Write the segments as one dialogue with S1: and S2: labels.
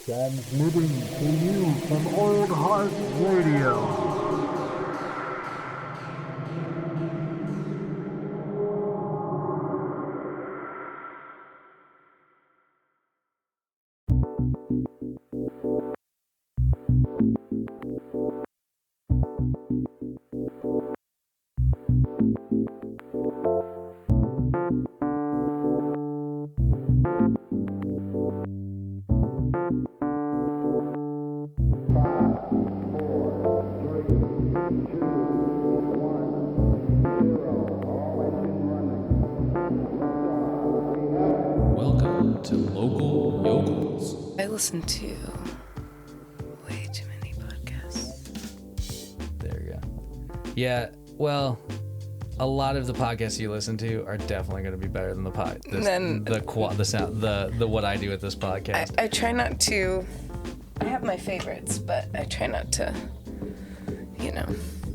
S1: Transmitting to you from Old Heart Radio.
S2: Welcome to Local Yokels.
S3: I listen to way too many podcasts.
S2: There you go. Yeah, well, a lot of the podcasts you listen to are definitely going to be better than the sound, the what I do with this podcast.
S3: I try not to. I have my favorites, but I try not to.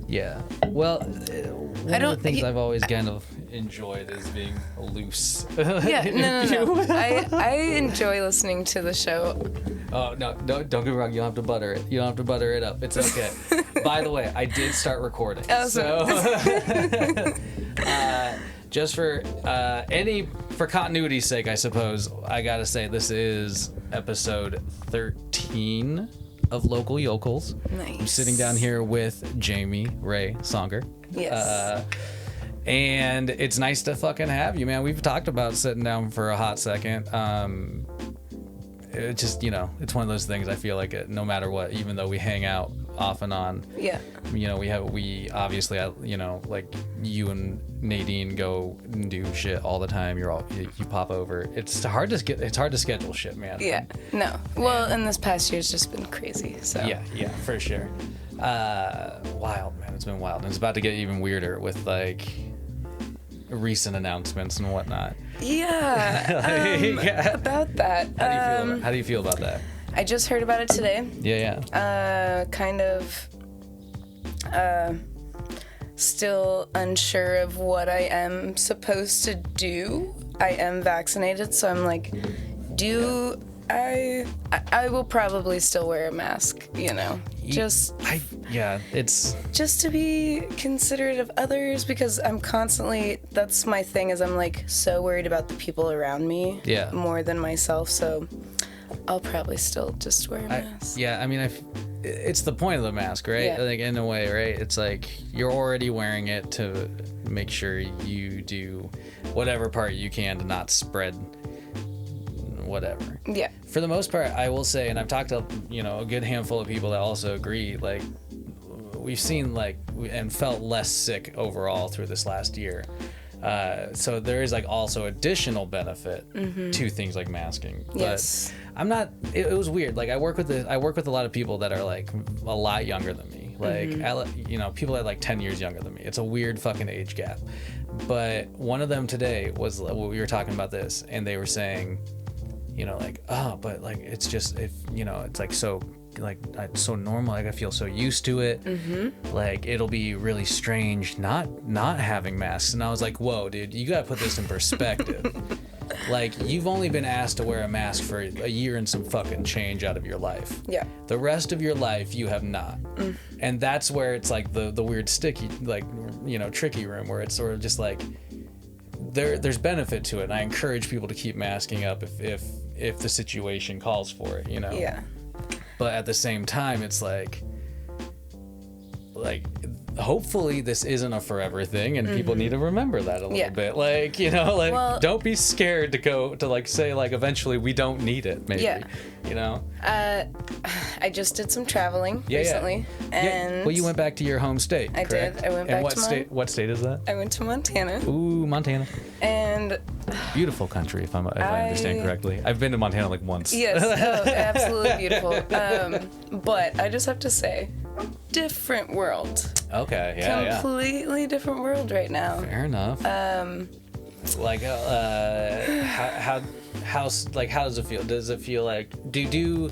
S2: Yeah. Well, one of the things I've always kind of enjoyed is being loose.
S3: Yeah, no. I enjoy listening to the show.
S2: Oh, no, don't get me wrong. You don't have to butter it. You don't have to butter it up. It's okay. By the way, I did start recording.
S3: Oh,
S2: so just for continuity's sake, I suppose, I got to say this is episode 13 of Local Yokels.
S3: Nice.
S2: I'm sitting down here with Jamie Ray Songer.
S3: Yes.
S2: And it's nice to fucking have you, man. We've talked about sitting down for a hot second. It just, it's one of those things. I feel like no matter what, even though we hang out off and on.
S3: Yeah.
S2: We obviously, like you and Nadine go and do shit all the time. You pop over. It's hard to schedule shit, man.
S3: Yeah. No. Well, and this past year's just been crazy. So.
S2: Yeah, for sure. Wild, man. It's been wild. And it's about to get even weirder with like recent announcements and whatnot.
S3: Yeah. About that.
S2: How do you feel about that?
S3: I just heard about it today.
S2: Yeah.
S3: Still unsure of what I am supposed to do. I am vaccinated, so I'm like, I will probably still wear a mask, just to be considerate of others, because I'm constantly, that's my thing, is I'm like so worried about the people around me more than myself, so I'll probably still just wear a mask.
S2: It's the point of the mask, right?
S3: Yeah.
S2: Like, in a way, right? It's like you're already wearing it to make sure you do whatever part you can to not spread whatever.
S3: Yeah.
S2: For the most part, I will say, and I've talked to, a good handful of people that also agree, like, we've seen, and felt less sick overall through this last year. So there is, also additional benefit to things like masking. But
S3: yes.
S2: I'm not, it was weird. Like, I work with a lot of people that are, a lot younger than me. People that are, 10 years younger than me. It's a weird fucking age gap. But one of them today was, we were talking about this, and they were saying, it's just, it's so normal. I feel so used to it. It'll be really strange not having masks. And I was like, whoa, dude, you gotta put this in perspective. You've only been asked to wear a mask for a year and some fucking change out of your life.
S3: Yeah.
S2: The rest of your life, you have not. And that's where it's the weird sticky, tricky room, where it's sort of just there's benefit to it. And I encourage people to keep masking up if the situation calls for it,
S3: Yeah.
S2: But at the same time, it's hopefully this isn't a forever thing, and people need to remember that a little bit. Don't be scared to go to say eventually we don't need it, maybe.
S3: I just did some traveling recently. And
S2: well, you went back to your home state,
S3: I
S2: correct?
S3: did. I went back to
S2: what state is that?
S3: I went to Montana.
S2: Ooh, Montana.
S3: And
S2: beautiful country, if I understand correctly. I've been to Montana once.
S3: Yes, absolutely beautiful. But I just have to say, different world.
S2: Okay, yeah,
S3: Completely different world right now.
S2: Fair enough. How does it feel? Does it feel like are you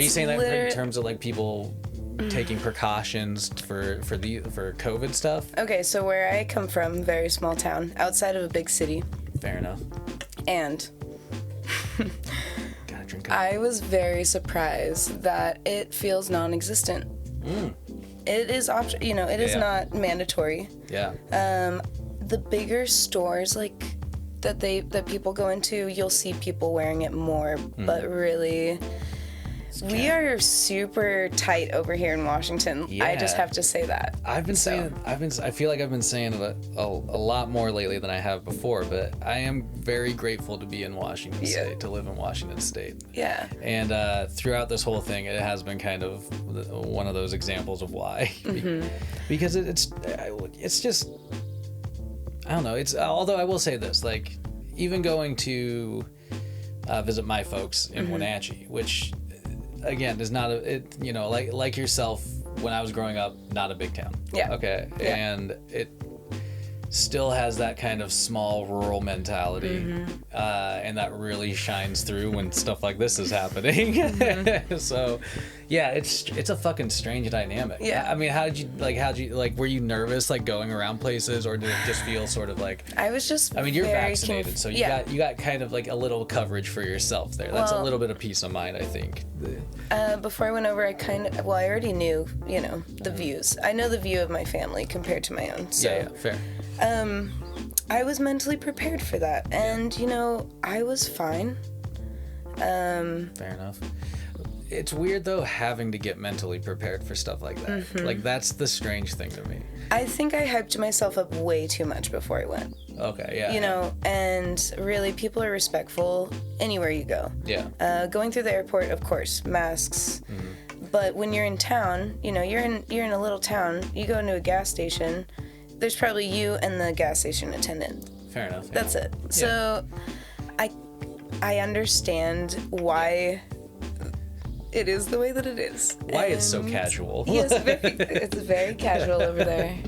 S2: saying that in terms of people taking precautions for COVID stuff?
S3: Okay, so where I come from, very small town, outside of a big city.
S2: Fair enough.
S3: And
S2: Okay.
S3: I was very surprised that it feels non-existent. It is it is not mandatory.
S2: Yeah.
S3: The bigger stores like that people go into, you'll see people wearing it more, but really we are super tight over here in Washington.
S2: Yeah.
S3: I just have to say that.
S2: I feel like I've been saying it a lot more lately than I have before, but I am very grateful to be in Washington State, to live in Washington State.
S3: Yeah.
S2: And throughout this whole thing, it has been kind of one of those examples of why. Because it's just, I don't know. Although I will say this, like, even going to visit my folks in Wenatchee, which again is not like yourself, when I was growing up, not a big town.
S3: Yeah.
S2: Okay. Yeah. And it still has that kind of small rural mentality, and that really shines through when stuff like this is happening. So yeah, it's a fucking strange dynamic.
S3: Yeah.
S2: I mean, how'd you were you nervous like going around places, or did it just feel sort of like,
S3: I was just
S2: I mean, you're vaccinated, so you
S3: yeah.
S2: got kind of like a little coverage for yourself there. That's a little bit of peace of mind, I think.
S3: Before I went over, I already knew, the views. I know the view of my family compared to my own. So.
S2: Yeah, fair.
S3: I was mentally prepared for that, and I was fine.
S2: Fair enough. It's weird though, having to get mentally prepared for stuff like that. Like, that's the strange thing to me.
S3: I think I hyped myself up way too much before I went.
S2: Okay, yeah.
S3: And really, people are respectful anywhere you go.
S2: Yeah.
S3: Going through the airport, of course, masks. But when you're in town, you're in a little town. You go into a gas station. There's probably you and the gas station attendant.
S2: Fair enough. Yeah.
S3: That's it. So, I understand why it is the way that it is.
S2: Why it's so casual.
S3: Yes, it's very casual over there.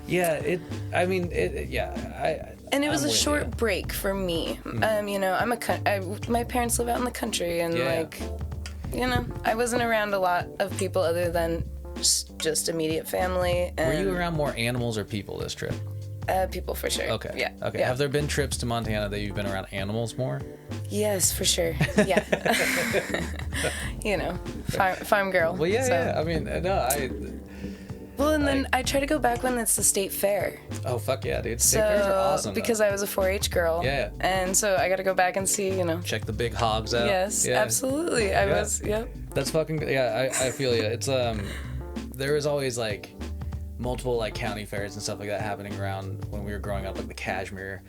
S2: Yeah,
S3: and it was
S2: I'm
S3: a
S2: with
S3: short
S2: you.
S3: break for me. My parents live out in the country, and I wasn't around a lot of people other than just immediate family. And
S2: Were you around more animals or people this trip?
S3: People for sure.
S2: Okay.
S3: Yeah.
S2: Okay.
S3: Yeah.
S2: Have there been trips to Montana that you've been around animals more?
S3: Yes, for sure. Yeah. Farm girl.
S2: Well, yeah,
S3: so.
S2: yeah. I mean, no,
S3: Well, and then I try to go back when it's the state fair.
S2: Oh, fuck yeah, dude. State fairs are awesome.
S3: Because I was a 4-H girl.
S2: Yeah.
S3: And so I got to go back and see,
S2: Check the big hogs out.
S3: Yes,
S2: yeah.
S3: absolutely. I was, yep.
S2: That's fucking, yeah, I feel you. It's, there was always, like, multiple, like, county fairs and stuff like that happening around when we were growing up, like the Kashmir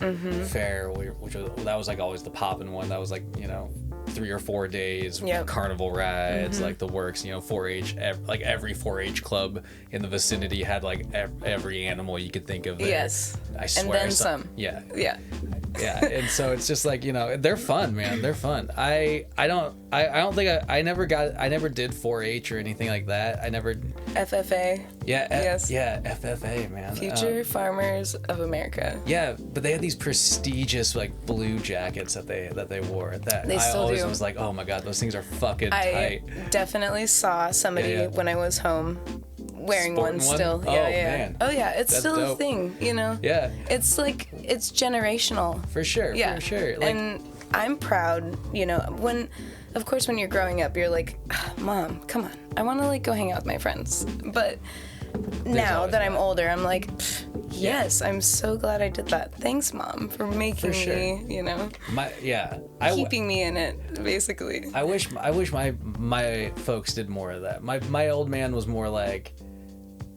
S2: Fair, that was, like, always the poppin' one. That was, like, 3 or 4 days,
S3: Yep.
S2: carnival rides, like the works, 4-H, like every 4-H club in the vicinity had like every animal you could think of there.
S3: Yes.
S2: I swear.
S3: And then some.
S2: Yeah.
S3: Yeah.
S2: Yeah. And so it's just like, they're fun, man. They're fun. I don't think I never did 4-H or anything like that. I never.
S3: FFA.
S2: Yeah.
S3: Yes.
S2: Yeah. FFA, man.
S3: Future Farmers of America.
S2: Yeah, but they had these prestigious like blue jackets that they wore. That
S3: They still
S2: I always
S3: do.
S2: was like, oh my god, those things are fucking tight.
S3: I definitely saw somebody
S2: Yeah.
S3: when I was home wearing
S2: Sporting
S3: one
S2: one?
S3: still.
S2: Oh,
S3: Yeah, yeah.
S2: man.
S3: Oh yeah, it's
S2: That's
S3: still
S2: dope.
S3: a thing,
S2: Yeah,
S3: It's like it's generational.
S2: for sure.
S3: Yeah.
S2: For sure. Like,
S3: and I'm proud, when of course when you're growing up you're like, Mom, come on. I want to like go hang out with my friends. But now
S2: always
S3: that I'm
S2: that.
S3: older, I'm like, yes, I'm so glad I did that. Thanks, Mom, for making
S2: sure.
S3: me, keeping me in it, basically.
S2: I wish my folks did more of that. My old man was more like,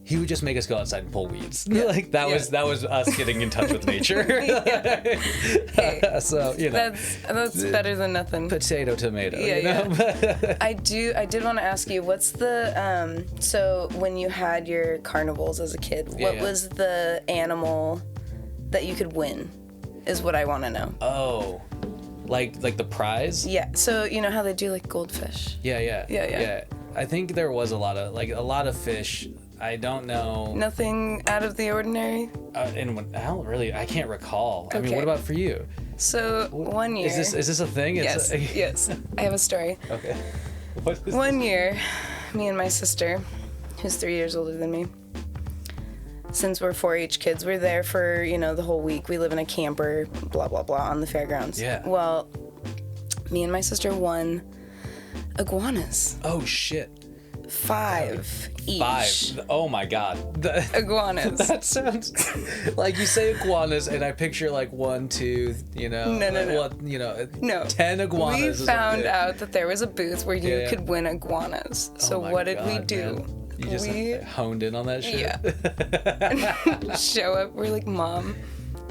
S2: he would just make us go outside and pull weeds. Like that was us getting in touch with nature.
S3: Hey,
S2: So
S3: that's better than nothing.
S2: potato tomato.
S3: Yeah. I did want to ask you, what's the so when you had your carnivals as a kid, what
S2: Yeah.
S3: was the animal that you could win? Is what I want to know.
S2: Oh, like the prize?
S3: Yeah. So you know how they do like goldfish.
S2: Yeah. I think there was a lot of fish. I don't know.
S3: Nothing out of the ordinary.
S2: I can't recall. I mean,
S3: Okay.
S2: what about for you?
S3: So one year.
S2: Is this a thing?
S3: Yes. Yes. I have a story.
S2: Okay. What is
S3: One year, me and my sister, who's 3 years older than me, since we're 4-H kids, we're there for, the whole week. We live in a camper, blah, blah, blah, on the fairgrounds.
S2: Yeah.
S3: Well, me and my sister won iguanas.
S2: Oh shit.
S3: 5 each.
S2: 5. Oh my god.
S3: Iguanas.
S2: That sounds like you say iguanas, and I picture like 1, 2, you know.
S3: No.
S2: What, you know,
S3: No.
S2: 10 iguanas.
S3: We found out that there was a booth where you could win iguanas. So
S2: my
S3: what did we
S2: God,
S3: do?
S2: man. You just honed in on that shit.
S3: Yeah. Show up. We're like, Mom,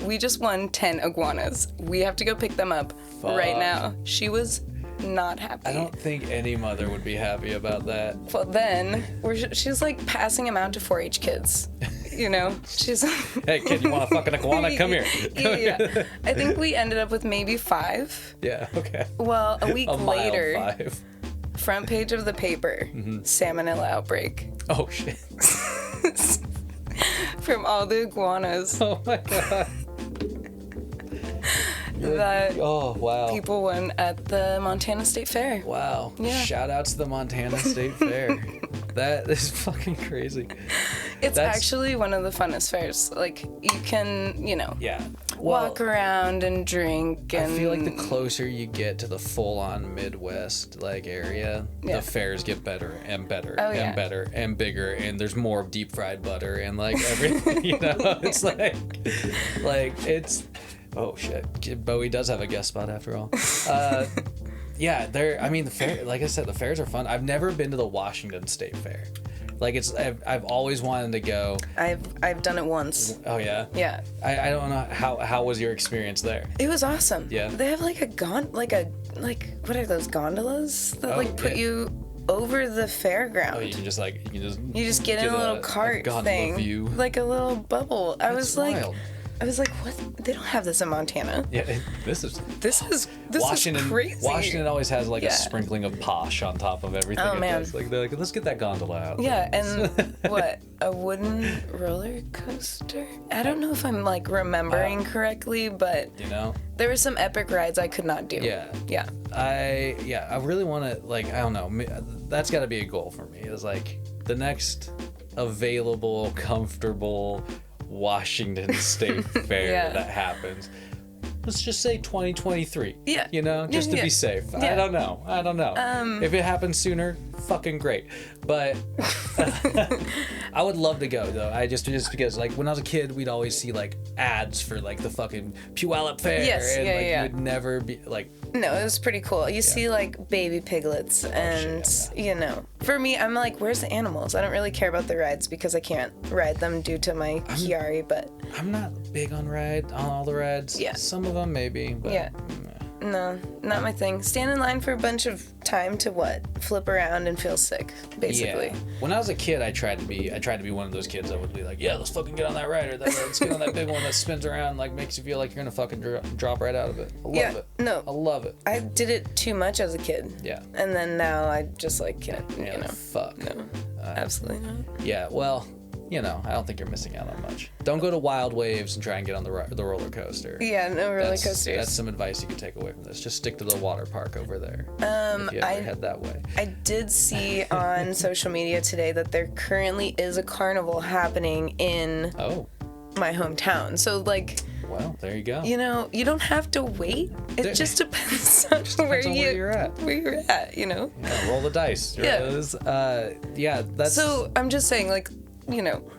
S3: we just won 10 iguanas. We have to go pick them up right now. She was not happy.
S2: I don't think any mother would be happy about that.
S3: Well, then she's like passing them out to 4-H kids. You know, she's
S2: Hey kid, you want a fucking iguana? Come here.
S3: Yeah. I think we ended up with maybe 5.
S2: Yeah. Okay.
S3: Well, a week later,
S2: 5.
S3: front page of the paper, salmonella outbreak.
S2: Oh shit.
S3: From all the iguanas
S2: Oh my god.
S3: that
S2: Oh wow.
S3: people won at the Montana State Fair.
S2: Wow.
S3: Yeah.
S2: Shout out to the Montana State Fair. That is fucking crazy.
S3: It's actually one of the funnest fairs. Like, you can, you know,
S2: Yeah.
S3: walk around and drink. And
S2: I feel like the closer you get to the full-on Midwest like area, the fairs get better and better and better and bigger, and there's more deep fried butter and like everything. You know, it's like it's. Oh shit! Bowie does have a guest spot after all. Yeah, I mean, the fair. Like I said, the fairs are fun. I've never been to the Washington State Fair. Like I've always wanted to go.
S3: I've done it once.
S2: Oh yeah.
S3: Yeah.
S2: I don't know how was your experience there?
S3: It was awesome.
S2: Yeah.
S3: They have like what are those gondolas that put you over the fairground?
S2: Oh, you just
S3: get in a little cart
S2: gondola
S3: thing,
S2: view.
S3: like a little bubble. I was
S2: wild.
S3: like, what? They don't have this in Montana.
S2: Yeah, this is
S3: Washington. Crazy.
S2: Washington always has like a sprinkling of posh on top of everything.
S3: Oh, man.
S2: Like they're like, let's get that gondola out.
S3: Yeah, and what? A wooden roller coaster? I don't know if I'm like remembering correctly, but
S2: You know?
S3: there were some epic rides I could not do.
S2: Yeah.
S3: Yeah.
S2: I really want to, like, I don't know. That's got to be a goal for me. Is like the next available, comfortable Washington State Fair that happens. Let's just say 2023.
S3: Yeah.
S2: You know, just to be safe.
S3: Yeah.
S2: I don't know. If it happens sooner, fucking great. But I would love to go though. Just because like when I was a kid, we'd always see like ads for like the fucking Puyallup Fair,
S3: Yes,
S2: and
S3: yeah,
S2: like
S3: yeah.
S2: you would never be like.
S3: No, it was pretty cool. You see like baby piglets and, you know, for me, I'm like, where's the animals? I don't really care about the rides because I can't ride them due to my Chiari, but.
S2: I'm not big on all the rides.
S3: Yeah.
S2: Some of them maybe. But,
S3: Yeah. No, not my thing. Stand in line for a bunch of time to what? Flip around and feel sick, basically.
S2: Yeah. When I was a kid, I tried to be one of those kids that would be like, yeah, let's fucking get on that ride, or let's get on that big one that spins around, like makes you feel like you're gonna fucking drop right out of it. I love it.
S3: No.
S2: I love it.
S3: I did it too much as a kid.
S2: Yeah.
S3: And then now I just like can't, you know.
S2: Fuck.
S3: No, absolutely not.
S2: Yeah. Well, you know, I don't think you're missing out on much. Don't go to Wild Waves and try and get on the roller coaster.
S3: Yeah, no roller coasters.
S2: That's some advice you can take away from this. Just stick to the water park over there. If you ever head that way.
S3: I did see on social media today that there currently is a carnival happening in my hometown. So like,
S2: well, there you go.
S3: you know, you don't have to wait. It just depends on where
S2: you're at.
S3: Where you're at, you know.
S2: Yeah, roll the dice.
S3: Yeah.
S2: That's.
S3: So I'm just saying, like, you know,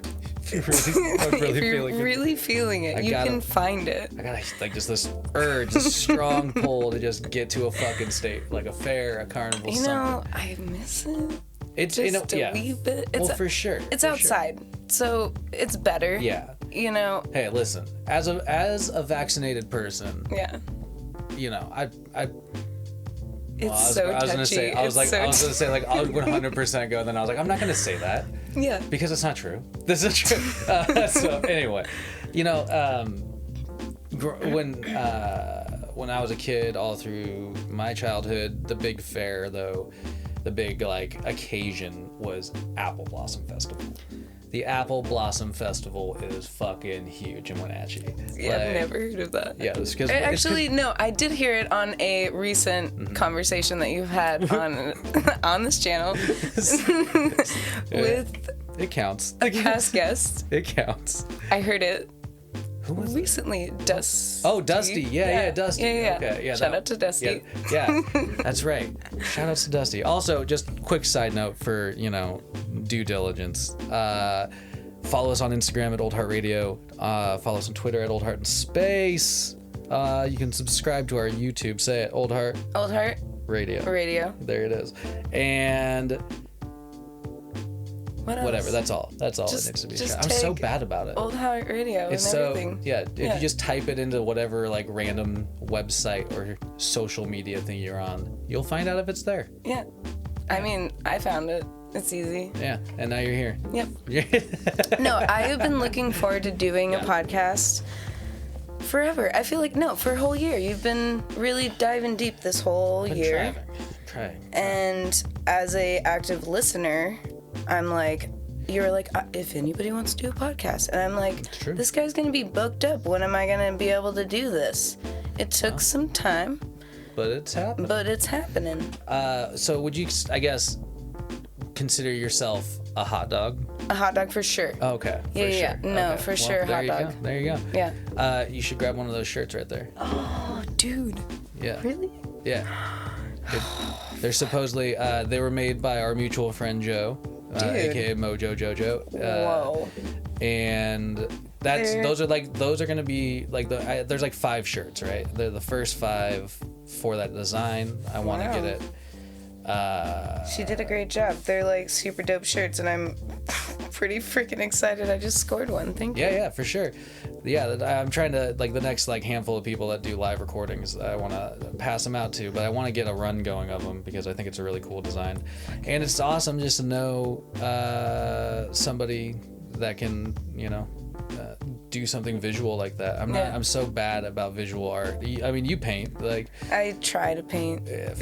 S2: if
S3: you're really feeling it, you can find it.
S2: I got like just this urge, this strong pull to just get to a fucking state, like a fair, a carnival.
S3: You know, I miss it.
S2: It's
S3: Just a wee bit. It's
S2: for sure.
S3: It's outside, so it's better.
S2: Yeah.
S3: You know.
S2: Hey, listen. As a vaccinated person.
S3: Yeah.
S2: You know, I
S3: It's so touchy.
S2: I was gonna say like I would 100% go. Then I was like, I'm not gonna say that.
S3: Yeah.
S2: Because it's not true. This is true. So anyway, you know, when I was a kid, all through my childhood, the big fair though, the big like occasion was Apple Blossom Festival. The Apple Blossom Festival is fucking huge in Wenatchee.
S3: Yeah, I've never heard of that.
S2: Yeah, it's because
S3: no, I did hear it on a recent conversation that you've had on this channel with
S2: it counts.
S3: a past guest.
S2: It counts.
S3: I heard it.
S2: Who was
S3: recently. Dusty.
S2: Oh, Dusty. Yeah, Dusty.
S3: Yeah.
S2: Okay, yeah.
S3: Shout out to Dusty.
S2: Yeah, that's right. Shout out to Dusty. Also, just quick side note for, due diligence. Follow us on Instagram at Old Heart Radio. Follow us on Twitter at Old Heart in Space. You can subscribe to our YouTube. Say it, Old Heart
S3: Old Heart
S2: Radio.
S3: Radio.
S2: There it is. And
S3: what else?
S2: whatever. That's all. That's all it needs to be.
S3: Just
S2: I'm so
S3: take
S2: bad about it.
S3: Old Heart Radio
S2: It's
S3: and
S2: so
S3: everything.
S2: If you just type it into whatever like random website or social media thing you're on, you'll find out if it's there.
S3: Yeah. I mean, I found it. It's easy.
S2: Yeah, and now you're here.
S3: Yep. No, I have been looking forward to doing a podcast forever. I feel like, for a whole year. You've been really diving deep this whole year.
S2: Trying.
S3: And as a active listener, I'm like, you're like, if anybody wants to do a podcast. And I'm like, this guy's going to be booked up. When am I going to be able to do this? It took some time.
S2: But it's happening. So would you, I guess, consider yourself a hot dog?
S3: A hot dog for sure.
S2: Okay.
S3: Yeah. No, for sure, hot dog.
S2: There you go.
S3: Yeah.
S2: You should grab one of those shirts right there.
S3: Oh, dude.
S2: Yeah.
S3: Really?
S2: Yeah. They're supposedly, they were made by our mutual friend Joe, aka Mojo Jojo.
S3: Whoa.
S2: And those are going to be like there's like 5 shirts, right? They're the first 5 for that design. I want to get it.
S3: She did a great job. They're like super dope shirts, and I'm pretty freaking excited. I just scored one. Thank you.
S2: Yeah, for sure. Yeah, I'm trying to, like, the next like handful of people that do live recordings, I want to pass them out to, but I want to get a run going of them because I think it's a really cool design, and it's awesome just to know somebody that can, do something visual like that. I'm so bad about visual art. I mean, you paint, like.
S3: I try to paint.
S2: Yeah,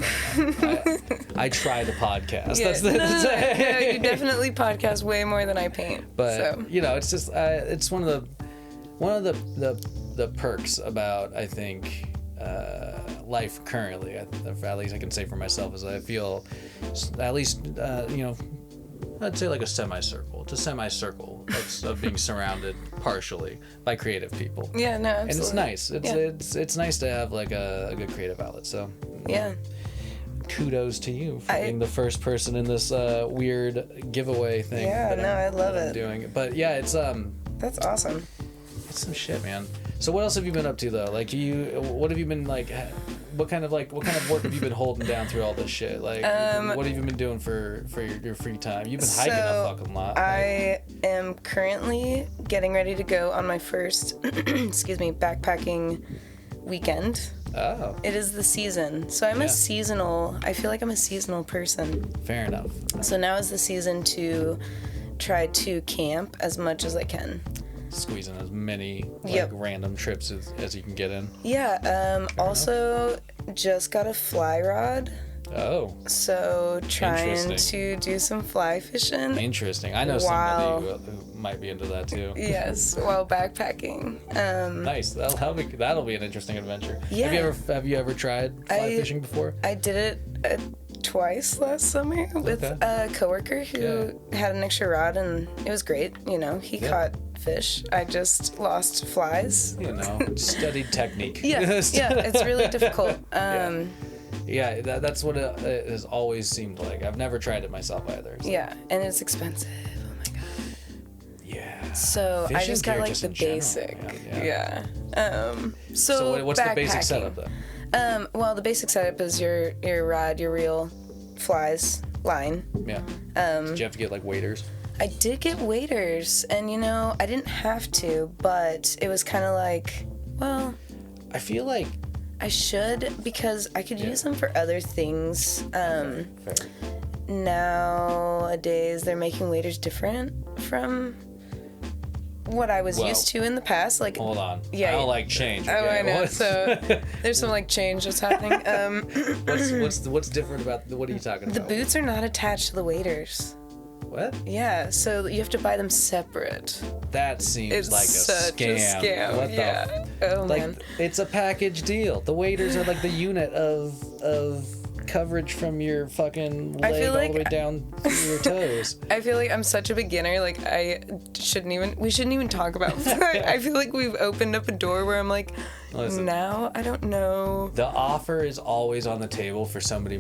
S2: I try to podcast.
S3: Yeah.
S2: That's
S3: No, you definitely podcast way more than I paint.
S2: But
S3: so.
S2: It's just it's one of the perks about, I think, life currently. At least I can say for myself, is I feel at least I'd say like a semicircle. It's a semicircle of being surrounded partially by creative people.
S3: Yeah, no, absolutely.
S2: And it's nice. It's nice to have like a good creative outlet. So
S3: yeah.
S2: Kudos to you for being the first person in this weird giveaway thing.
S3: Yeah, I love it.
S2: I'm doing. But yeah, it's
S3: That's awesome.
S2: It's some shit, man. So what else have you been up to though? Like what have you been like? What kind of work have you been holding down through all this shit? Like, what have you been doing for your free time? You've been hiking a fucking lot.
S3: I am currently getting ready to go on my first, backpacking weekend.
S2: Oh.
S3: It is the season. So I'm I feel like I'm a seasonal person.
S2: Fair enough.
S3: So now is the season to try to camp as much as I can.
S2: Squeezing as many random trips as you can get in.
S3: Yeah. Also, just got a fly rod.
S2: Oh.
S3: So trying to do some fly fishing.
S2: Interesting. I know somebody who might be into that too.
S3: Yes, while backpacking.
S2: Nice. That'll be an interesting adventure.
S3: Yeah.
S2: Have you ever tried fly fishing before?
S3: I did it twice last summer with a coworker who had an extra rod, and it was great. He caught fish. I just lost flies.
S2: Studied technique.
S3: Yeah, it's really difficult.
S2: Yeah, that's what it has always seemed like. I've never tried it myself either. So.
S3: Yeah, and it's expensive. Oh my god.
S2: Yeah.
S3: So I just got like the basic. Yeah. So
S2: what's the basic setup then?
S3: Well, the basic setup is your rod, your reel, flies, line.
S2: Yeah. Did you have to get like waders?
S3: I did get waders, and I didn't have to, but it was kind of like, well,
S2: I feel like
S3: I should, because I could use them for other things.
S2: Fair.
S3: Nowadays, they're making waders different from what I was used to in the past. Like,
S2: hold on.
S3: Yeah.
S2: I don't like change.
S3: Oh, I know. So there's some like change that's happening.
S2: What's different about what are you talking about?
S3: The boots are not attached to the waders.
S2: What?
S3: Yeah, so you have to buy them separate.
S2: That seems like a
S3: such
S2: scam.
S3: A scam.
S2: What
S3: the? Oh
S2: like,
S3: man.
S2: It's a package deal. The waders are like the unit of coverage from your fucking leg all the way down through your toes.
S3: I feel like I'm such a beginner. Like we shouldn't even talk about that. I feel like we've opened up a door where I'm like,
S2: listen,
S3: now I don't know.
S2: The offer is always on the table for somebody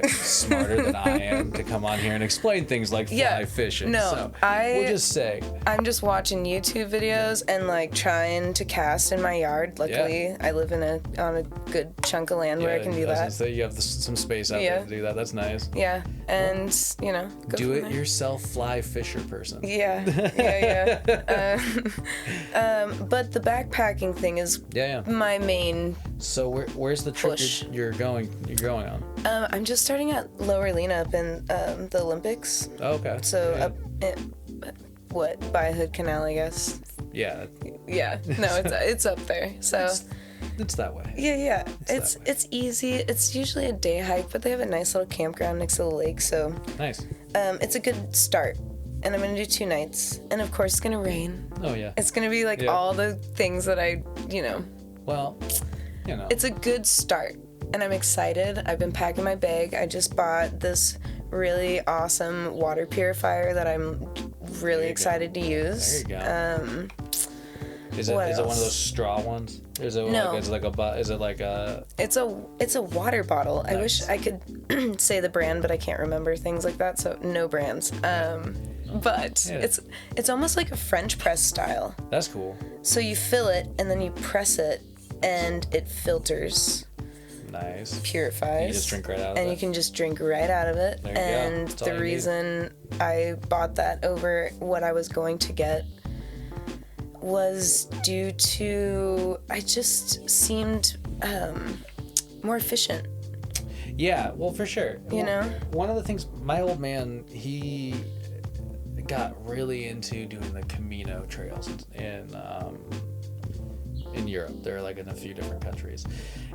S2: smarter than I am to come on here and explain things like fly fishing.
S3: No,
S2: so we'll just say
S3: I'm just watching YouTube videos and like trying to cast in my yard. Luckily, I live on a good chunk of land where I can do that.
S2: So you have some space out there to do that. That's nice.
S3: Yeah, and
S2: do it yourself fly fisher person.
S3: Yeah. But the backpacking thing is my main.
S2: So where's the trip you're going on?
S3: I'm just starting at Lower Lena up in the Olympics.
S2: Oh, okay.
S3: So up by Hood Canal, I guess.
S2: Yeah.
S3: Yeah. No, it's up there. So
S2: it's that way.
S3: Yeah. It's easy. It's usually a day hike, but they have a nice little campground next to the lake, so
S2: nice.
S3: It's a good start. And I'm gonna do 2 nights, and of course it's gonna rain.
S2: Oh yeah.
S3: It's gonna be like all the things that
S2: Well,
S3: It's a good start, and I'm excited. I've been packing my bag. I just bought this really awesome water purifier that I'm really excited to use.
S2: There you go. Is it one of those straw ones? Is it
S3: no.
S2: Is it like a?
S3: It's a water bottle. Nice. I wish I could say the brand, but I can't remember things like that. So no brands. But it's almost like a French press style.
S2: That's cool.
S3: So you fill it and then you press it, and it filters.
S2: Nice.
S3: Purifies.
S2: You just drink right out of it.
S3: And you can just drink right out of it.
S2: There you
S3: and
S2: go.
S3: the reason I bought that over what I was going to get was due to I just seemed more efficient.
S2: Yeah, well, for sure. One of the things, my old man, he got really into doing the Camino trails in Europe. They're like in a few different countries,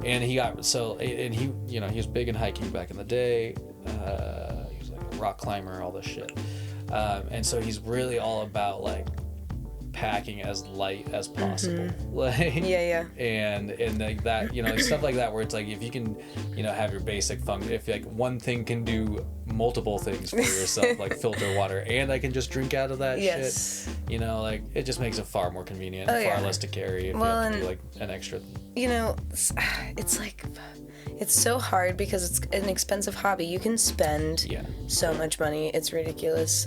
S2: and he was big in hiking back in the day. He was like a rock climber, all this shit, and so he's really all about like packing as light as possible. And like that, like stuff like that, where it's like if you can have your basic function, if like one thing can do multiple things for yourself, like filter water, and I can just drink out of that shit, like it just makes it far more convenient, far less to carry if you have to do like an extra.
S3: It's like it's so hard because it's an expensive hobby. You can spend so much money. It's ridiculous.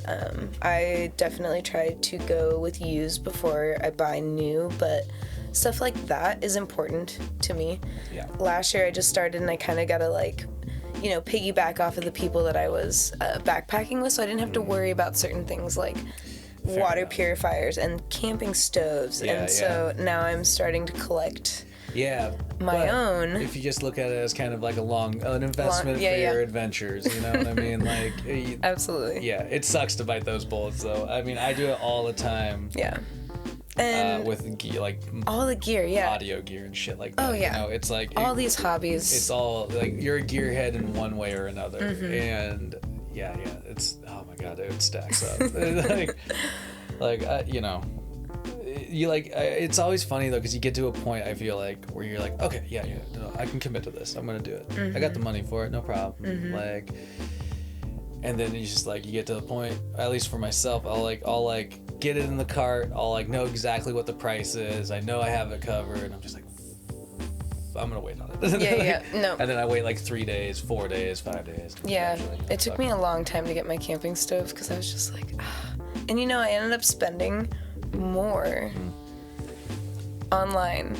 S3: I definitely try to go with used before I buy new, but stuff like that is important to me. Yeah. Last year I just started and I kind of got to piggyback off of the people that I was backpacking with, so I didn't have to worry about certain things like water purifiers and camping stoves. So now I'm starting to collect my own.
S2: If you just look at it as kind of like an investment for your adventures, you know what I mean? Like
S3: absolutely.
S2: Yeah, it sucks to bite those bullets though. I mean, I do it all the time.
S3: Yeah. And
S2: with like
S3: all the gear,
S2: audio gear and shit like that.
S3: Oh yeah.
S2: It's like
S3: all these hobbies.
S2: It's all like you're a gearhead in one way or another, and it's oh my god, it stacks up. It's always funny though because you get to a point I feel like where you're like, okay, no, I can commit to this. I'm gonna do it. I got the money for it, no problem. Like, and then you just like you get to the point. At least for myself, I'll get it in the cart. I'll know exactly what the price is. I know I have it covered. And I'm just like, I'm gonna wait on it.
S3: No.
S2: And then I wait 3 days, 4 days, 5 days.
S3: Yeah, it took me a long time to get my camping stove because I was just like, and I ended up spending more online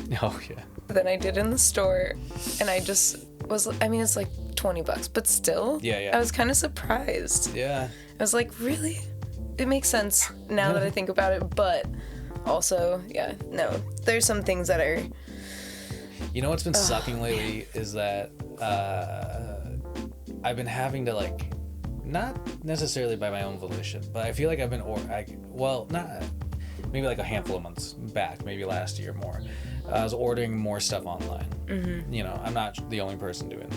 S3: than I did in the store, and I just was. I mean, it's like $20, but still, I was kind of surprised.
S2: Yeah,
S3: I was like, really? It makes sense now that I think about it, but also, no, there's some things that are.
S2: You know what's been sucking lately is that I've been having to not necessarily by my own volition, but I feel like I've been not maybe a handful of months back, maybe last year more. I was ordering more stuff online. You know, I'm not the only person doing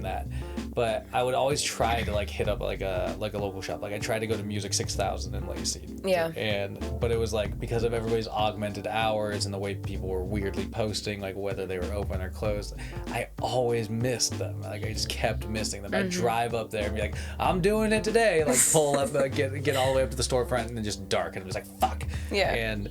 S2: that, but I would always try to like hit up like a local shop. Like I tried to go to Music 6000 in Lacey.
S3: Yeah.
S2: But it was like because of everybody's augmented hours and the way people were weirdly posting, like whether they were open or closed, I always missed them. Like I just kept missing them. I'd drive up there and be like, I'm doing it today. Like pull up, get all the way up to the storefront and then just dark. And it was like, fuck.
S3: Yeah.
S2: And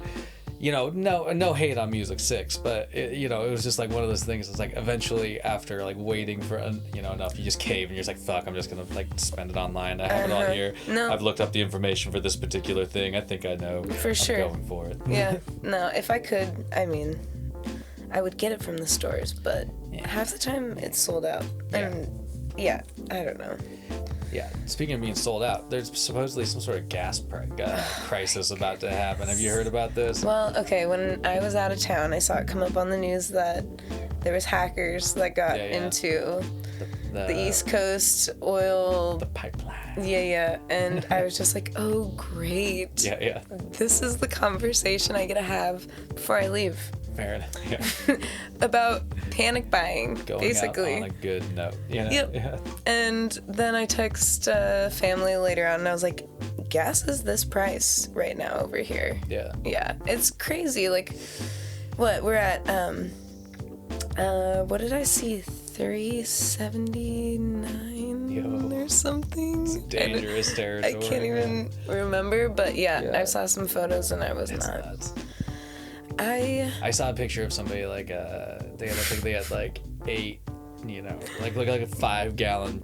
S2: you know, no hate on Music 6, but it was just like one of those things. It's like eventually after like waiting for enough, you just cave and you're just like, fuck, I'm just gonna like spend it online. I have it on here.
S3: No.
S2: I've looked up the information for this particular thing. I think I know.
S3: For sure.
S2: I'm going for it.
S3: Yeah. No, if I could, I mean, I would get it from the stores, but half the time it's sold out. And yeah, I don't know.
S2: Yeah. Speaking of being sold out, there's supposedly some sort of gas crisis about to happen. Have you heard about this?
S3: Well, okay, when I was out of town, I saw it come up on the news that there was hackers that got into the East Coast oil
S2: pipeline.
S3: Yeah, and I was just like, oh, great.
S2: Yeah.
S3: This is the conversation I get to have before I leave.
S2: Fair enough. Yeah.
S3: About panic buying,
S2: Going
S3: basically.
S2: out on a good note. You know?
S3: Yep.
S2: Yeah.
S3: And then I text family later on, and I was like, gas is this price right now over here.
S2: Yeah.
S3: Yeah, it's crazy. Like, what we're at? What did I see? 379 or something.
S2: It's dangerous territory.
S3: I can't even remember, but yeah, I saw some photos and I was
S2: it's
S3: not.
S2: Nuts.
S3: I
S2: saw a picture of somebody like they had like 8, like a 5-gallon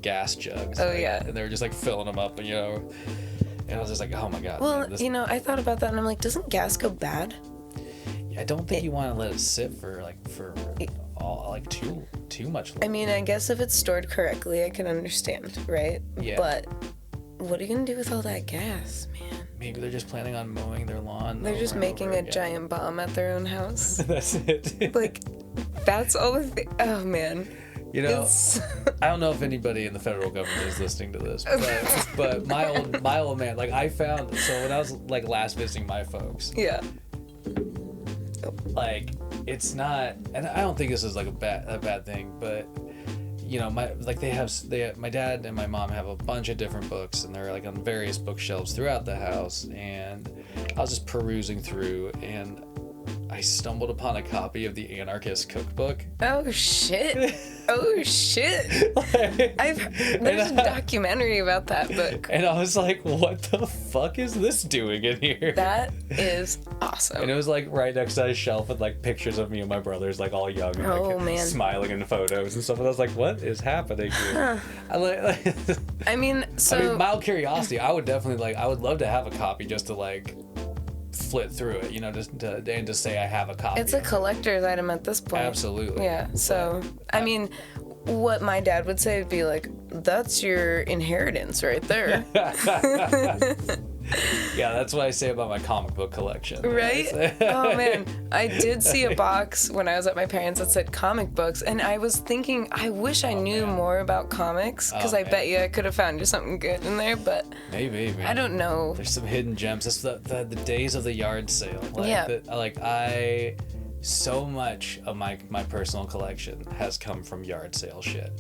S2: gas jugs.
S3: Oh,
S2: like,
S3: yeah.
S2: and they were just like filling them up, and and I was just like, oh my god.
S3: Well,
S2: man,
S3: I thought about that and I'm like, doesn't gas go bad?
S2: I don't think you want to let it sit for too much longer.
S3: I mean, I guess if it's stored correctly, I can understand, right?
S2: Yeah.
S3: But what are you gonna do with all that gas, man?
S2: Maybe they're just planning on mowing their lawn.
S3: They're just making a giant bomb at their own house.
S2: That's it.
S3: Like, that's all the thing. Oh man.
S2: I don't know if anybody in the federal government is listening to this, but my old man, like I found, so when I was like last visiting my folks,
S3: Yeah.
S2: like it's not, and I don't think this is like a bad thing, but my dad and my mom have a bunch of different books, and they're like on various bookshelves throughout the house, and I was just perusing through, and I stumbled upon a copy of the Anarchist Cookbook.
S3: Oh shit! Oh shit! There's a documentary about that book.
S2: And I was like, what the fuck is this doing in here?
S3: That is awesome.
S2: And it was like right next to a shelf with like pictures of me and my brothers, like all young and like
S3: man.
S2: smiling in photos and stuff. And I was like, what is happening here?
S3: I mean,
S2: mild curiosity. I would love to have a copy just to like flit through it, just to say I have a copy.
S3: It's a collector's item at this point.
S2: Absolutely.
S3: Yeah. So, I mean, what my dad would say would be like, that's your inheritance right there.
S2: Yeah, that's what I say about my comic book collection.
S3: Right? Oh man, I did see a box when I was at my parents' that said comic books, and I was thinking, I wish I knew more about comics, because I bet you I could have found you something good in there, but
S2: maybe, man.
S3: I don't know.
S2: There's some hidden gems. It's the days of the yard sale. So much of my personal collection has come from yard sale shit.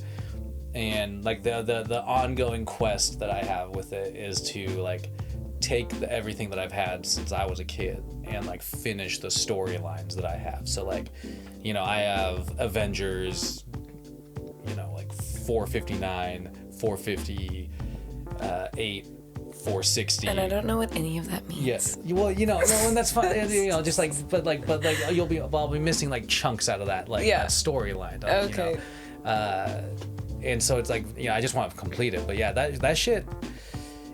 S2: And like the ongoing quest that I have with it is to like take everything that I've had since I was a kid and like finish the storylines that I have. So like, I have Avengers, like 459, 458, 460.
S3: And I don't know what any of that means.
S2: Yes. Well, and that's fine. Just like, but I'll be missing like chunks out of that, like that storyline.
S3: Okay.
S2: And so it's like, I just want to complete it. But yeah, that shit,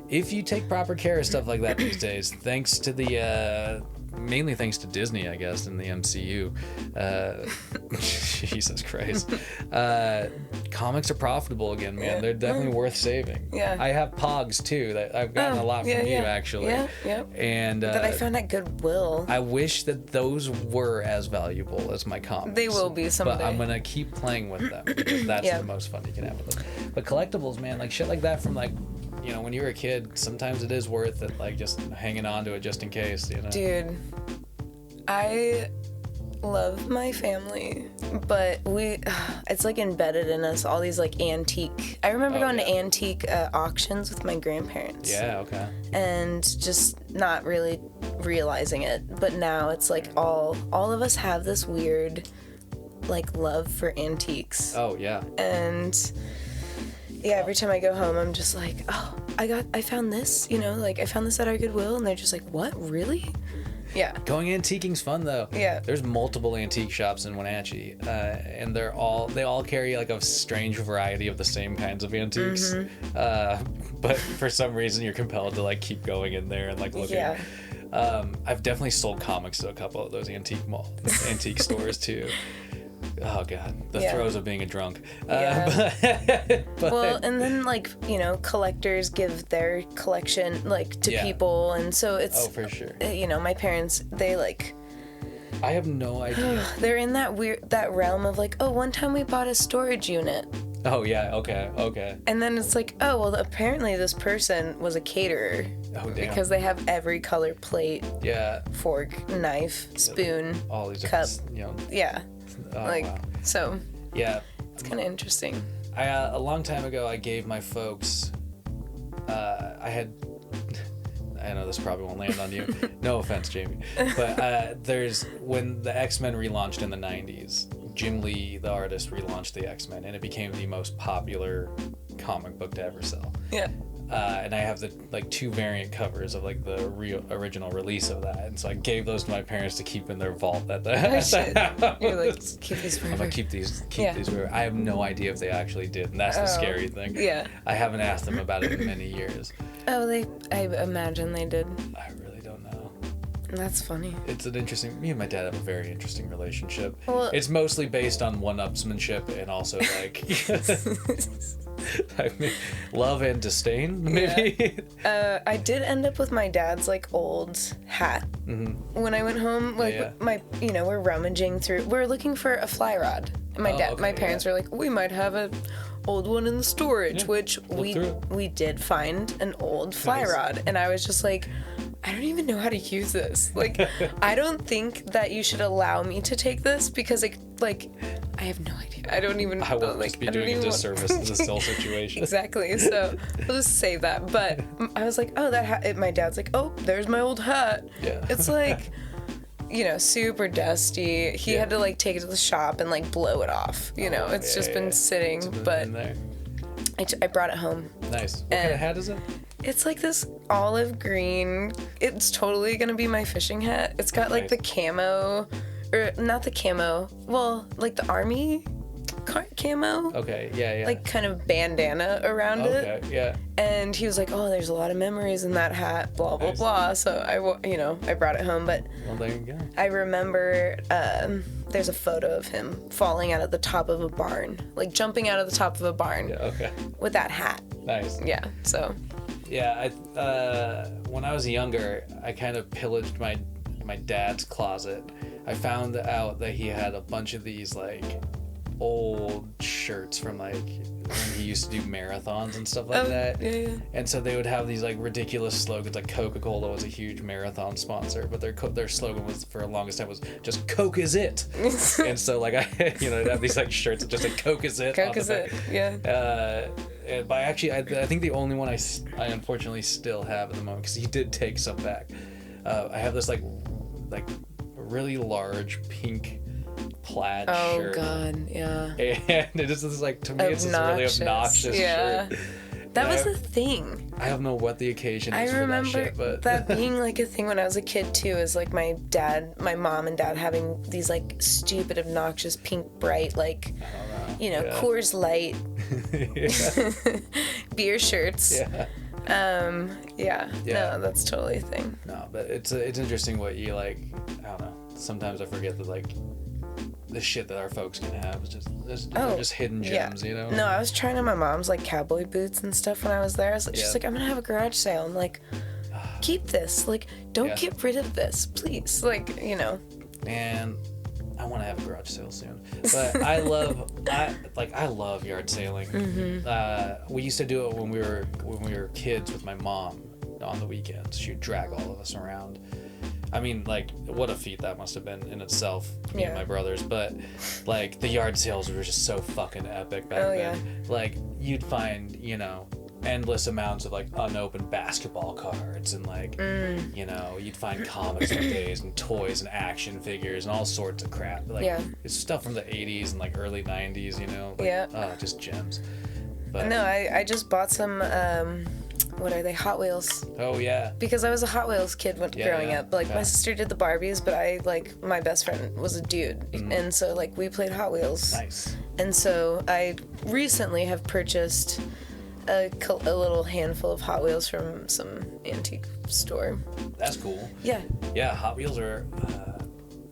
S2: if you take proper care of stuff like that these days, thanks to mainly thanks to Disney, I guess, in the MCU. Jesus Christ. Comics are profitable again, man.
S3: Yeah.
S2: They're definitely worth saving.
S3: Yeah.
S2: I have Pogs too. That I've gotten a lot from you, actually.
S3: Yeah.
S2: And
S3: that I found at Goodwill.
S2: I wish that those were as valuable as my comics.
S3: They will be someday.
S2: But I'm gonna keep playing with them because that's the most fun you can have with them. But collectibles, man, like shit like that from like, when you were a kid, sometimes it is worth it, like just hanging on to it just in case,
S3: Dude, I love my family, but it's like embedded in us, all these like antique. I remember going to antique auctions with my grandparents.
S2: Yeah, okay.
S3: And just not really realizing it. But now it's like all of us have this weird like love for antiques.
S2: Oh, yeah.
S3: And yeah, every time I go home, I'm just like, oh, I found this, you know, like I found this at our Goodwill, and they're just like, what, really? Yeah.
S2: Going antiquing's fun though.
S3: Yeah.
S2: There's multiple antique shops in Wenatchee, and they all carry like a strange variety of the same kinds of antiques. But for some reason, you're compelled to like keep going in there and like looking.
S3: Yeah.
S2: I've definitely sold comics to a couple of those antique stores too. Oh god, the throes of being a drunk. But
S3: well, and then like, you know, collectors give their collection like to people, and so it's
S2: for sure.
S3: You know, my parents, they like,
S2: I have no idea.
S3: they're in that realm of like, oh, one time we bought a storage unit.
S2: Oh yeah, okay.
S3: And then it's like, oh well, apparently this person was a caterer.
S2: Oh damn.
S3: Because they have every color plate, fork, knife, spoon,
S2: all these
S3: cup.
S2: You know.
S3: Yeah.
S2: Oh,
S3: like
S2: wow.
S3: so.
S2: Yeah.
S3: It's kind of interesting.
S2: A long time ago, I gave my folks. I know this probably won't land on you. No offense, Jamie. But when the X-Men relaunched in the 90s, Jim Lee, the artist, relaunched the X-Men, and it became the most popular comic book to ever sell.
S3: Yeah.
S2: And I have the like 2 variant covers of like the original release of that, and so I gave those to my parents to keep in their vault at the house.
S3: You're like, keep these forever.
S2: I'm like, keep these forever. I have no idea if they actually did, and that's the scary thing.
S3: Yeah.
S2: I haven't asked them about it in many years.
S3: Oh, I imagine they did.
S2: I really don't know.
S3: That's funny.
S2: It's an interesting. Me and my dad have a very interesting relationship.
S3: Well,
S2: it's mostly based on one-upsmanship and also like. I mean, love and disdain, maybe.
S3: Yeah. I did end up with my dad's like old hat when I went home. Like we're rummaging through. We're looking for a fly rod. And my parents were like, we might have a old one in the storage, which we did find an old fly rod, and I was just like, I don't even know how to use this. Like, I don't think that you should allow me to take this because like I have no idea. I don't even.
S2: I will just be doing a disservice in this whole situation.
S3: Exactly. So we'll just save that. But I was like, oh, that hat. My dad's like, oh, there's my old hat.
S2: Yeah.
S3: It's like, you know, super dusty. He had to like take it to the shop and like blow it off. You know, it's just been sitting. But I brought it home.
S2: Nice. What kind of hat is it?
S3: It's like this olive green. It's totally gonna be my fishing hat. It's got like the camo, or not the camo. Well, like the army camo.
S2: Okay. Yeah.
S3: Like kind of bandana around it.
S2: Okay. Yeah.
S3: And he was like, "Oh, there's a lot of memories in that hat." Blah blah blah. So I brought it home. But
S2: well, there you go.
S3: I remember there's a photo of him falling out of the top of a barn, like jumping out of the top of a barn.
S2: Yeah. Okay.
S3: With that hat.
S2: Nice.
S3: Yeah. So.
S2: Yeah, when I was younger, I kind of pillaged my dad's closet. I found out that he had a bunch of these like old shirts from like when he used to do marathons and stuff like that.
S3: Yeah.
S2: And so they would have these like ridiculous slogans, like Coca-Cola was a huge marathon sponsor, but their slogan was for the longest time was just "Coke is it." And so like I'd have these like shirts that just like "Coke is it."
S3: Coke is it. Yeah.
S2: But actually, I think the only one I unfortunately still have at the moment, because he did take some back. I have this like really large pink plaid shirt.
S3: Oh God, yeah.
S2: And it is this like, to me, it's this really obnoxious shirt.
S3: That was the thing.
S2: I don't know what the occasion is
S3: I remember
S2: for that shit, but
S3: that being like a thing when I was a kid too, is like my mom and dad having these like stupid, obnoxious, pink, bright, like, Coors Light beer shirts. No, that's totally a thing.
S2: No, but it's interesting what you like. I don't know. Sometimes I forget that like the shit that our folks can have is they're just hidden gems, you know.
S3: No, I was trying on my mom's like cowboy boots and stuff when I was there. She's like, I'm gonna have a garage sale. I'm like, keep this. Like, don't get rid of this, please. Like,
S2: And I want to have a garage sale soon, but I love yard sailing. Mm-hmm. We used to do it when we were kids with my mom on the weekends. She'd drag all of us around. I mean, like, what a feat that must have been in itself, me and
S3: Yeah.
S2: my brothers. But, like, the yard sales were just so fucking epic back then. Like, you'd find, you know, endless amounts of, like, unopened basketball cards and, like, you know, you'd find comics these days and toys and action figures and all sorts of crap. Like, it's stuff from the 80s and, like, early 90s, you know? Like, just gems. But,
S3: No, I just bought some, what are they, Hot Wheels.
S2: Oh, yeah.
S3: Because I was a Hot Wheels kid growing up. Like,
S2: yeah.
S3: my sister did the Barbies, but I, like, my best friend was a dude. And so, like, we played Hot Wheels.
S2: Nice.
S3: And so I recently have purchased a little handful of Hot Wheels from some antique store.
S2: That's cool.
S3: Yeah.
S2: Yeah, Hot Wheels are,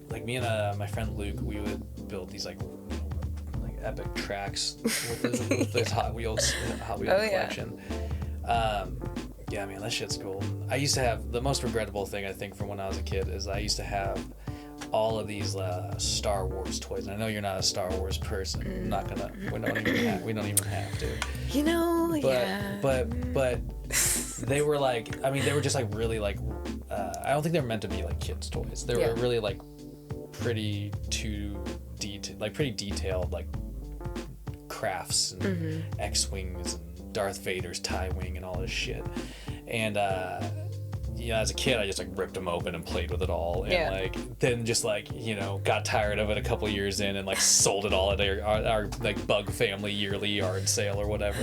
S2: like, me and my friend Luke, we would build these, like epic tracks with this Hot Wheels collection. Yeah, man, that shit's cool. I used to have, the most regrettable thing I think from when I was a kid is I used to have all of these Star Wars toys. And I know you're not a Star Wars person. I'm not gonna. We don't even have to.
S3: You know,
S2: But they were like. I mean, they were just like really like. I don't think they were meant to be like kids' toys. They were really like pretty pretty detailed like crafts and X-wings and Darth Vader's TIE wing and all this shit. And you know, as a kid, I just like ripped them open and played with it all, and like then just like, you know, got tired of it a couple years in and like sold it all at our like Bug Family yearly yard sale or whatever.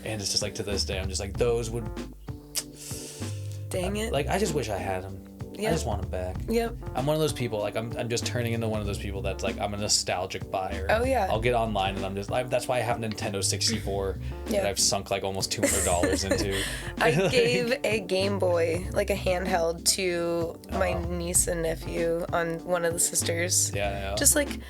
S2: And it's just like to this day, I'm just like, those would.
S3: Dang it!
S2: Like, I just wish I had them.
S3: Yep.
S2: I just want them back.
S3: Yep.
S2: I'm one of those people, like, I'm just turning into one of those people that's like, I'm a nostalgic buyer.
S3: Oh, yeah.
S2: I'll get online and that's why I have a Nintendo 64 that I've sunk like almost $200 into.
S3: I gave a Game Boy, like a handheld, to my niece and nephew on one of the sisters.
S2: Yeah.
S3: Just like,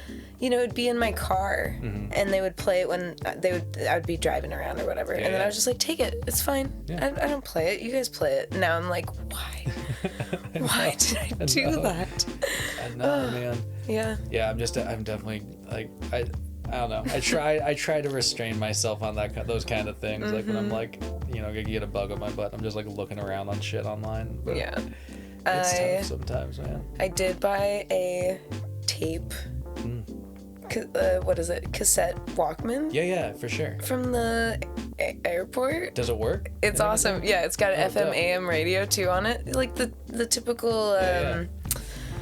S3: you know, it'd be in my car, and they would play it when I would be driving around or whatever. And then I was just like, take it. It's fine.
S2: Yeah.
S3: I don't play it. You guys play it. Now I'm like, why? Why did I do that?
S2: I know, man.
S3: Yeah.
S2: Yeah, I'm definitely like, I don't know. I try to restrain myself on those kind of things. Like when I'm like, you know, gonna get a bug up my butt, I'm just like looking around on shit online. But
S3: Yeah.
S2: it's tough sometimes, man.
S3: I did buy a tape. What is it? Cassette Walkman?
S2: Yeah, for sure.
S3: From the airport.
S2: Does it work?
S3: It's awesome. Yeah, it's got an FM
S2: dope.
S3: AM radio too on it. Like the typical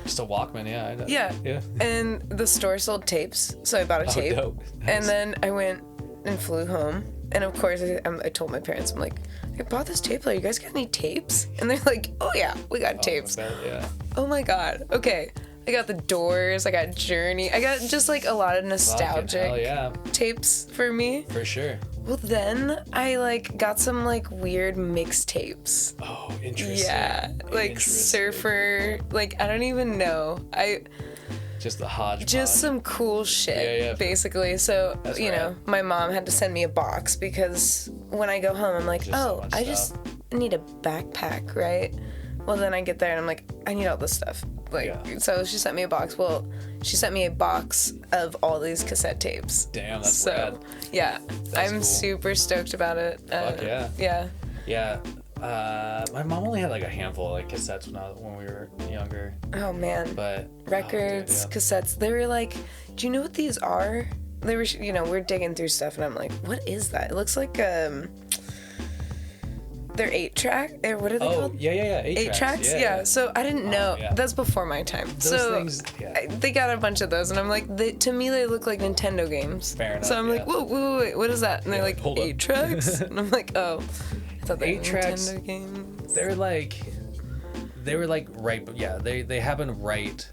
S2: Just a Walkman, yeah. I know.
S3: Yeah. And the store sold tapes, so I bought a tape.
S2: Dope. Nice.
S3: And then I went and flew home. And of course, I told my parents, I'm like, I bought this tape player. You guys got any tapes? And they're like, oh yeah, we got tapes.
S2: Yeah.
S3: Oh my god. Okay. I got The Doors, I got Journey, I got just like a lot of nostalgic tapes for me.
S2: For sure.
S3: Well, then I like got some like weird mixtapes.
S2: Oh, interesting.
S3: Yeah, like surfer, like I don't even know.
S2: Just the hodgepodge.
S3: Just some cool shit, basically. So,
S2: That's
S3: you know, my mom had to send me a box because when I go home, I'm like, I just need a backpack, right? Well, then I get there and I'm like, I need all this stuff. So she sent me a box. Well, she sent me a box of all these cassette tapes.
S2: Damn, that's rad.
S3: Yeah, I'm
S2: cool.
S3: super stoked about it.
S2: Fuck yeah.
S3: Yeah.
S2: Yeah. My mom only had like a handful of like cassettes when we were younger.
S3: Oh man.
S2: But
S3: records, cassettes. They were like, do you know what these are? They were, you know, we're digging through stuff and I'm like, what is that? It looks like they're 8-track. What are they called?
S2: Yeah.
S3: 8 tracks. Yeah. So I didn't know. That's before my time.
S2: Those things. Yeah.
S3: They got a bunch of those, and I'm like, to me, they look like Nintendo games.
S2: Fair enough.
S3: So I'm like, whoa, wait, what is that? And they're like, 8 tracks. And I'm like, oh, I thought they were
S2: 8 tracks.
S3: Nintendo games.
S2: They were like right. Yeah, they happened right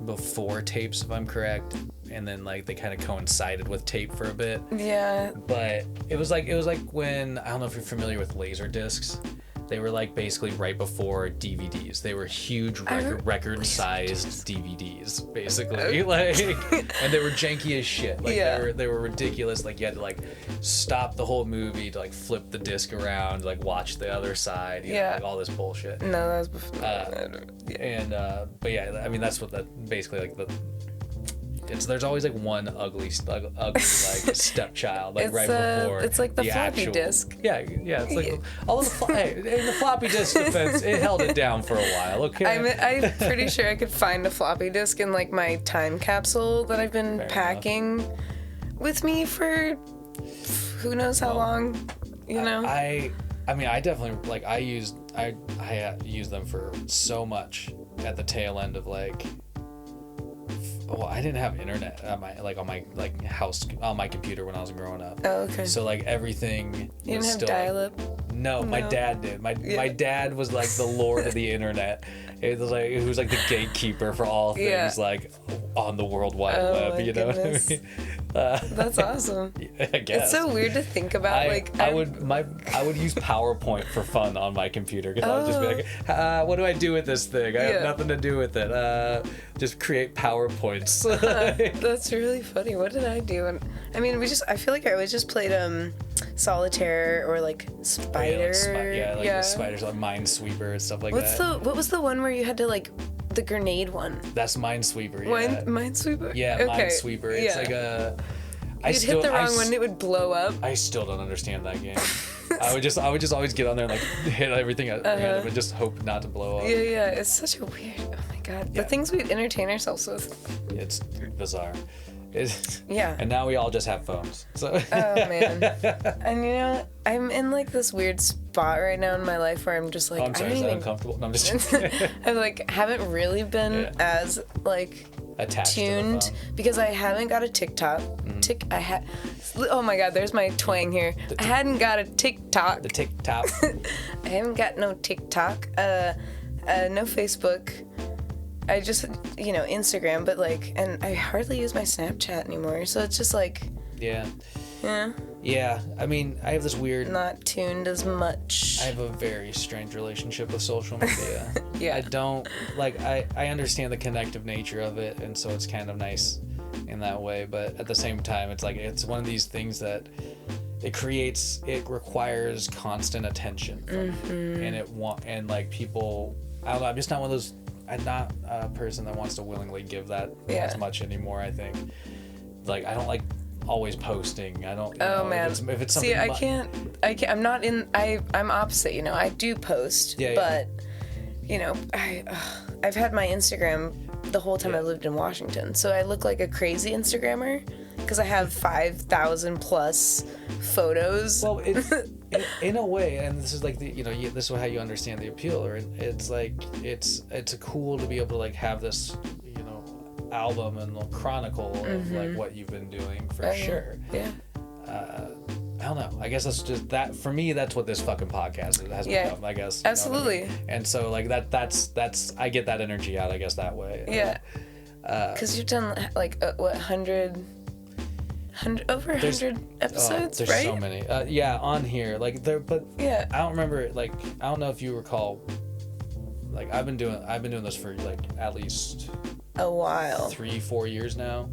S2: before tapes, if I'm correct, and then like they kind of coincided with tape for a bit.
S3: Yeah.
S2: But it was like when, I don't know if you're familiar with laser discs. They were like basically right before DVDs. They were huge record-sized DVDs, basically. Like, and they were janky as shit. Like they were ridiculous. Like you had to like stop the whole movie to like flip the disc around, like watch the other side. You know, like all this bullshit.
S3: No, that was before.
S2: But yeah, I mean that's what that basically like there's always like one ugly like stepchild like right before.
S3: It's like the floppy
S2: actual,
S3: disk.
S2: Yeah, it's like all of the hey, in the floppy disk defense, it held it down for a while. Okay.
S3: I'm pretty sure I could find a floppy disk in like my time capsule that I've been packing with me for who knows how long. You know.
S2: I mean, I definitely like I used them for so much at the tail end of like. Well, I didn't have internet on my house on my computer when I was growing up.
S3: Oh, okay.
S2: So like everything.
S3: You didn't have
S2: still,
S3: dial-up?
S2: No, my dad did. My dad was like the lord of the internet. It was like he was like the gatekeeper for all things like on the World Wide Web. You know
S3: goodness.
S2: what I mean?
S3: That's awesome.
S2: I guess.
S3: It's so weird to think about.
S2: I would use PowerPoint for fun on my computer because I would just be like, what do I do with this thing? I have nothing to do with it. Just create PowerPoints.
S3: That's really funny. What did I do? And I mean, I feel like I always just played Solitaire or like Spider.
S2: The Spiders, like Minesweeper and stuff like that.
S3: What was the one where you had to like the grenade one?
S2: That's Minesweeper. Yeah.
S3: Minesweeper.
S2: Yeah,
S3: okay.
S2: Minesweeper. It's like a.
S3: You'd hit the wrong one, it would blow up.
S2: I still don't understand that game. I would just always get on there and like hit everything at random and just hope not to blow up.
S3: Yeah. It's such a weird. Oh my god, the things we entertain ourselves with.
S2: It's bizarre.
S3: Yeah.
S2: And now we all just have phones. So.
S3: Oh man. And you know, I'm in like this weird spot right now in my life where I'm just like.
S2: Oh, I'm sorry. Is that uncomfortable? No, I'm just.
S3: I like haven't really been as like.
S2: Attached
S3: tuned
S2: to the phone.
S3: Because I haven't got a TikTok. Oh my god, there's my twang here. I hadn't got a TikTok.
S2: The TikTok.
S3: I haven't got no TikTok. No Facebook. I just Instagram, but like, and I hardly use my Snapchat anymore. So it's just like.
S2: Yeah.
S3: Yeah.
S2: Yeah, I mean, I have this weird...
S3: Not tuned as much.
S2: I have a very strange relationship with social media.
S3: Yeah.
S2: I don't... Like, I understand the connective nature of it, and so it's kind of nice in that way, but at the same time, it's like, it's one of these things that it requires constant attention from you. And like, people... I don't know, I'm just not one of those... I'm not a person that wants to willingly give that as much anymore, I think. Like, I don't like... always posting. I don't.
S3: Man.
S2: If it's something.
S3: See, I can't. I'm not in. I'm opposite. I do post, but I've had my Instagram the whole time I lived in Washington, so I look like a crazy Instagrammer because I have 5,000 plus photos.
S2: Well, it's in a way, and this is like this is how you understand the appeal. Or it's like it's cool to be able to like have this. Album and the chronicle of like what you've been doing for sure.
S3: Yeah.
S2: I don't know. I guess that's just that for me. That's what this fucking podcast has become. I guess.
S3: Absolutely.
S2: I mean? And so like that's I get that energy out. I guess that way.
S3: Yeah. Because you've done like what 100 over 100 episodes,
S2: there's
S3: right?
S2: so many. Yeah, on here like there, but
S3: yeah.
S2: I don't remember. Like I don't know if you recall. Like I've been doing this for like at least.
S3: A while.
S2: 3-4 years now.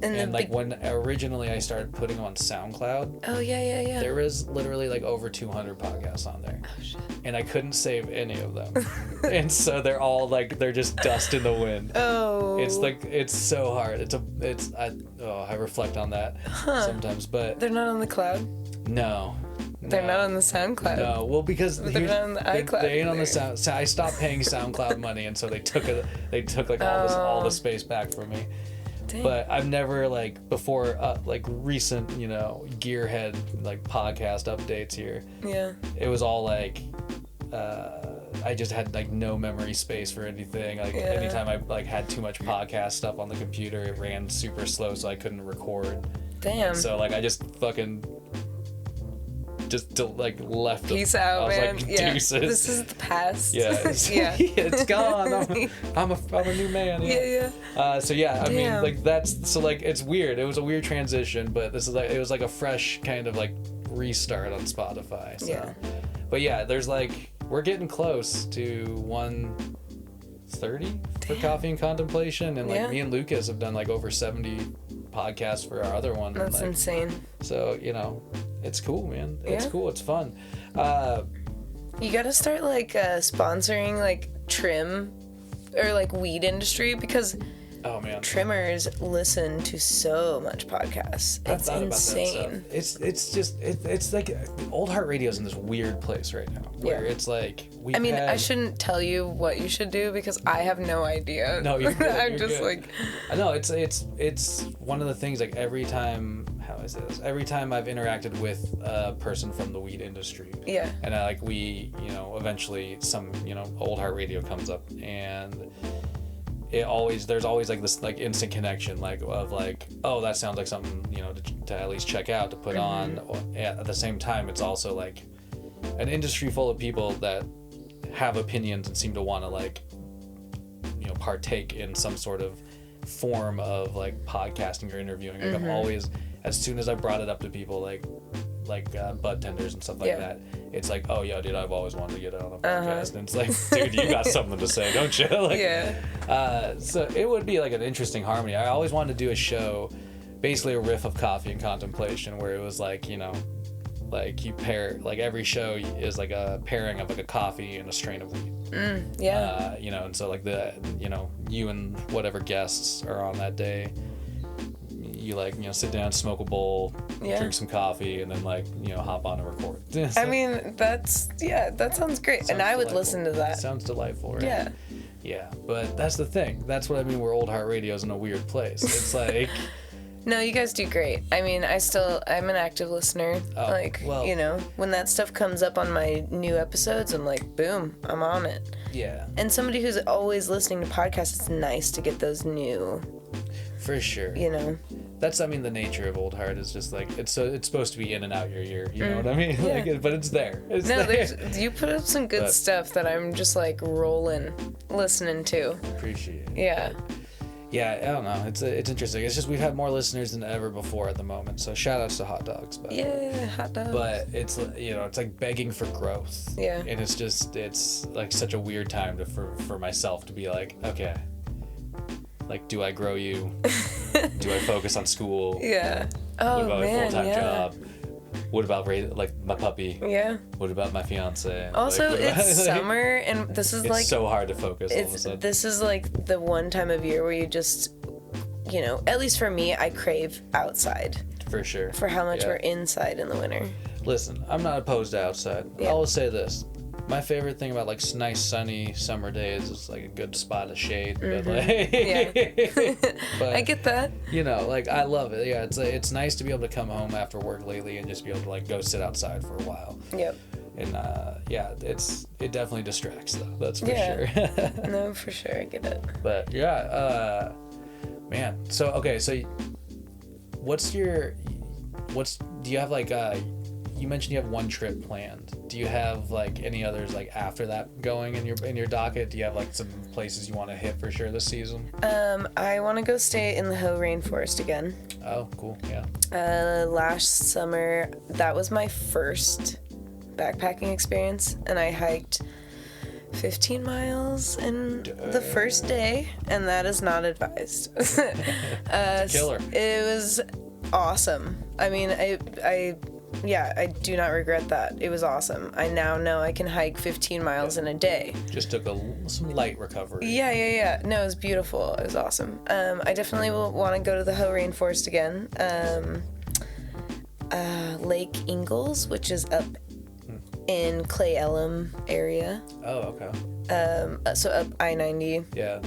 S2: And like when originally I started putting on SoundCloud.
S3: Oh yeah.
S2: There was literally like over 200 podcasts on there.
S3: Oh shit.
S2: And I couldn't save any of them. And so they're all like they're just dust in the wind.
S3: Oh.
S2: It's like it's so hard. I reflect on that sometimes, but
S3: they're not on the cloud?
S2: No.
S3: They're not on the SoundCloud.
S2: No, well, because
S3: they're not on the iCloud.
S2: They ain't on the Sound. So I stopped paying SoundCloud money, and so they took like all the space back from me.
S3: Dang.
S2: But I've never like before like recent gearhead like podcast updates here.
S3: Yeah.
S2: It was all like I just had like no memory space for anything. Like anytime I like had too much podcast stuff on the computer, it ran super slow, so I couldn't record.
S3: Damn.
S2: So like I just fucking. Just like left.
S3: Peace out, man.
S2: Like,
S3: yeah.
S2: deuces.
S3: This is the past.
S2: Yeah. It's gone. I'm a new man.
S3: Yeah.
S2: So yeah, I mean, like it's weird. It was a weird transition, but it was like a fresh kind of like restart on Spotify. So.
S3: Yeah.
S2: But yeah, there's like we're getting close to 130 for Coffee and Contemplation, and like me and Lucas have done like over 70 podcasts for our other one.
S3: That's insane.
S2: So it's cool, man. It's cool. It's fun.
S3: You gotta start like sponsoring like trim or like weed industry because trimmers listen to so much podcasts. It's insane.
S2: It's like old heart radio's in this weird place right now where it's like
S3: I shouldn't tell you what you should do because I have no idea.
S2: No, you're good.
S3: I'm
S2: You're
S3: just
S2: good.
S3: like,
S2: I know it's one of the things, like every time I've interacted with a person from the weed industry, and eventually some old heart radio comes up, and there's always like this like instant connection of oh, that sounds like something to at least check out, to put on. At the same time, it's also like an industry full of people that have opinions and seem to want to partake in some sort of form of like podcasting or interviewing. Like I'm always, as soon as I brought it up to people like bud tenders and stuff like that, it's like, oh yeah, dude, I've always wanted to get on a podcast. And it's like, dude, you got something to say, don't you? So it would be like an interesting harmony. I always wanted to do a show, basically a riff of Coffee and Contemplation, where it was like, like you pair, like every show is like a pairing of like a coffee and a strain of weed. And so like you and whatever guests are on that day, you sit down, smoke a bowl, drink some coffee, and then hop on and record.
S3: I mean, that sounds great. And I would listen to that.
S2: Sounds delightful, right? Yeah, but that's the thing. That's what I mean, where old heart radio's in a weird place. It's like...
S3: No, you guys do great. I mean, I'm an active listener. When that stuff comes up on my new episodes, I'm like, boom, I'm on it.
S2: Yeah.
S3: And somebody who's always listening to podcasts, it's nice to get those new...
S2: For sure. That's, the nature of Old Heart is just like, it's supposed to be in and out your ear, you know what I mean?
S3: Yeah.
S2: But it's there.
S3: You put up some good stuff that I'm just like rolling, listening to.
S2: Appreciate it.
S3: Yeah.
S2: Yeah, I don't know. It's interesting. It's just we've had more listeners than ever before at the moment. So shout outs to Hot Dogs.
S3: Hot dogs.
S2: But it's it's like begging for growth.
S3: Yeah.
S2: And it's like such a weird time for myself to be like, okay, like, do I grow you? Do I focus on school?
S3: Yeah. Oh,
S2: what about
S3: man,
S2: a full-time job? What about my puppy?
S3: Yeah.
S2: What about my fiance?
S3: Also, it's summer, and this is
S2: it's so hard to focus all of a sudden.
S3: This is like the one time of year where you just, at least for me, I crave outside.
S2: For sure.
S3: For how much we're inside in the winter.
S2: Listen, I'm not opposed to outside.
S3: Yeah.
S2: I'll say this. My favorite thing about like nice sunny summer days is like a good spot of shade. But
S3: I get that.
S2: I love it. Yeah, it's nice to be able to come home after work lately and just be able to like go sit outside for a while.
S3: Yep.
S2: And it definitely distracts though. That's for sure.
S3: No, for sure, I get it.
S2: But man. So okay, so do you have like you mentioned you have one trip planned. Do you have like any others like after that going in your docket? Do you have like some places you want to hit for sure this season?
S3: I want to go stay in the Hoh Rainforest again.
S2: Oh, cool. Yeah.
S3: Last summer, that was my first backpacking experience, and I hiked 15 miles in the first day, and that is not advised.
S2: Killer.
S3: It was awesome. I mean, I do not regret that. It was awesome. I now know I can hike 15 miles in a day.
S2: Just took some light recovery.
S3: Yeah. No, it was beautiful. It was awesome. I definitely will want to go to the Hoh Rainforest again. Lake Ingalls, which is up in Cle Elum area.
S2: Oh, okay.
S3: So up I-90.
S2: Yeah.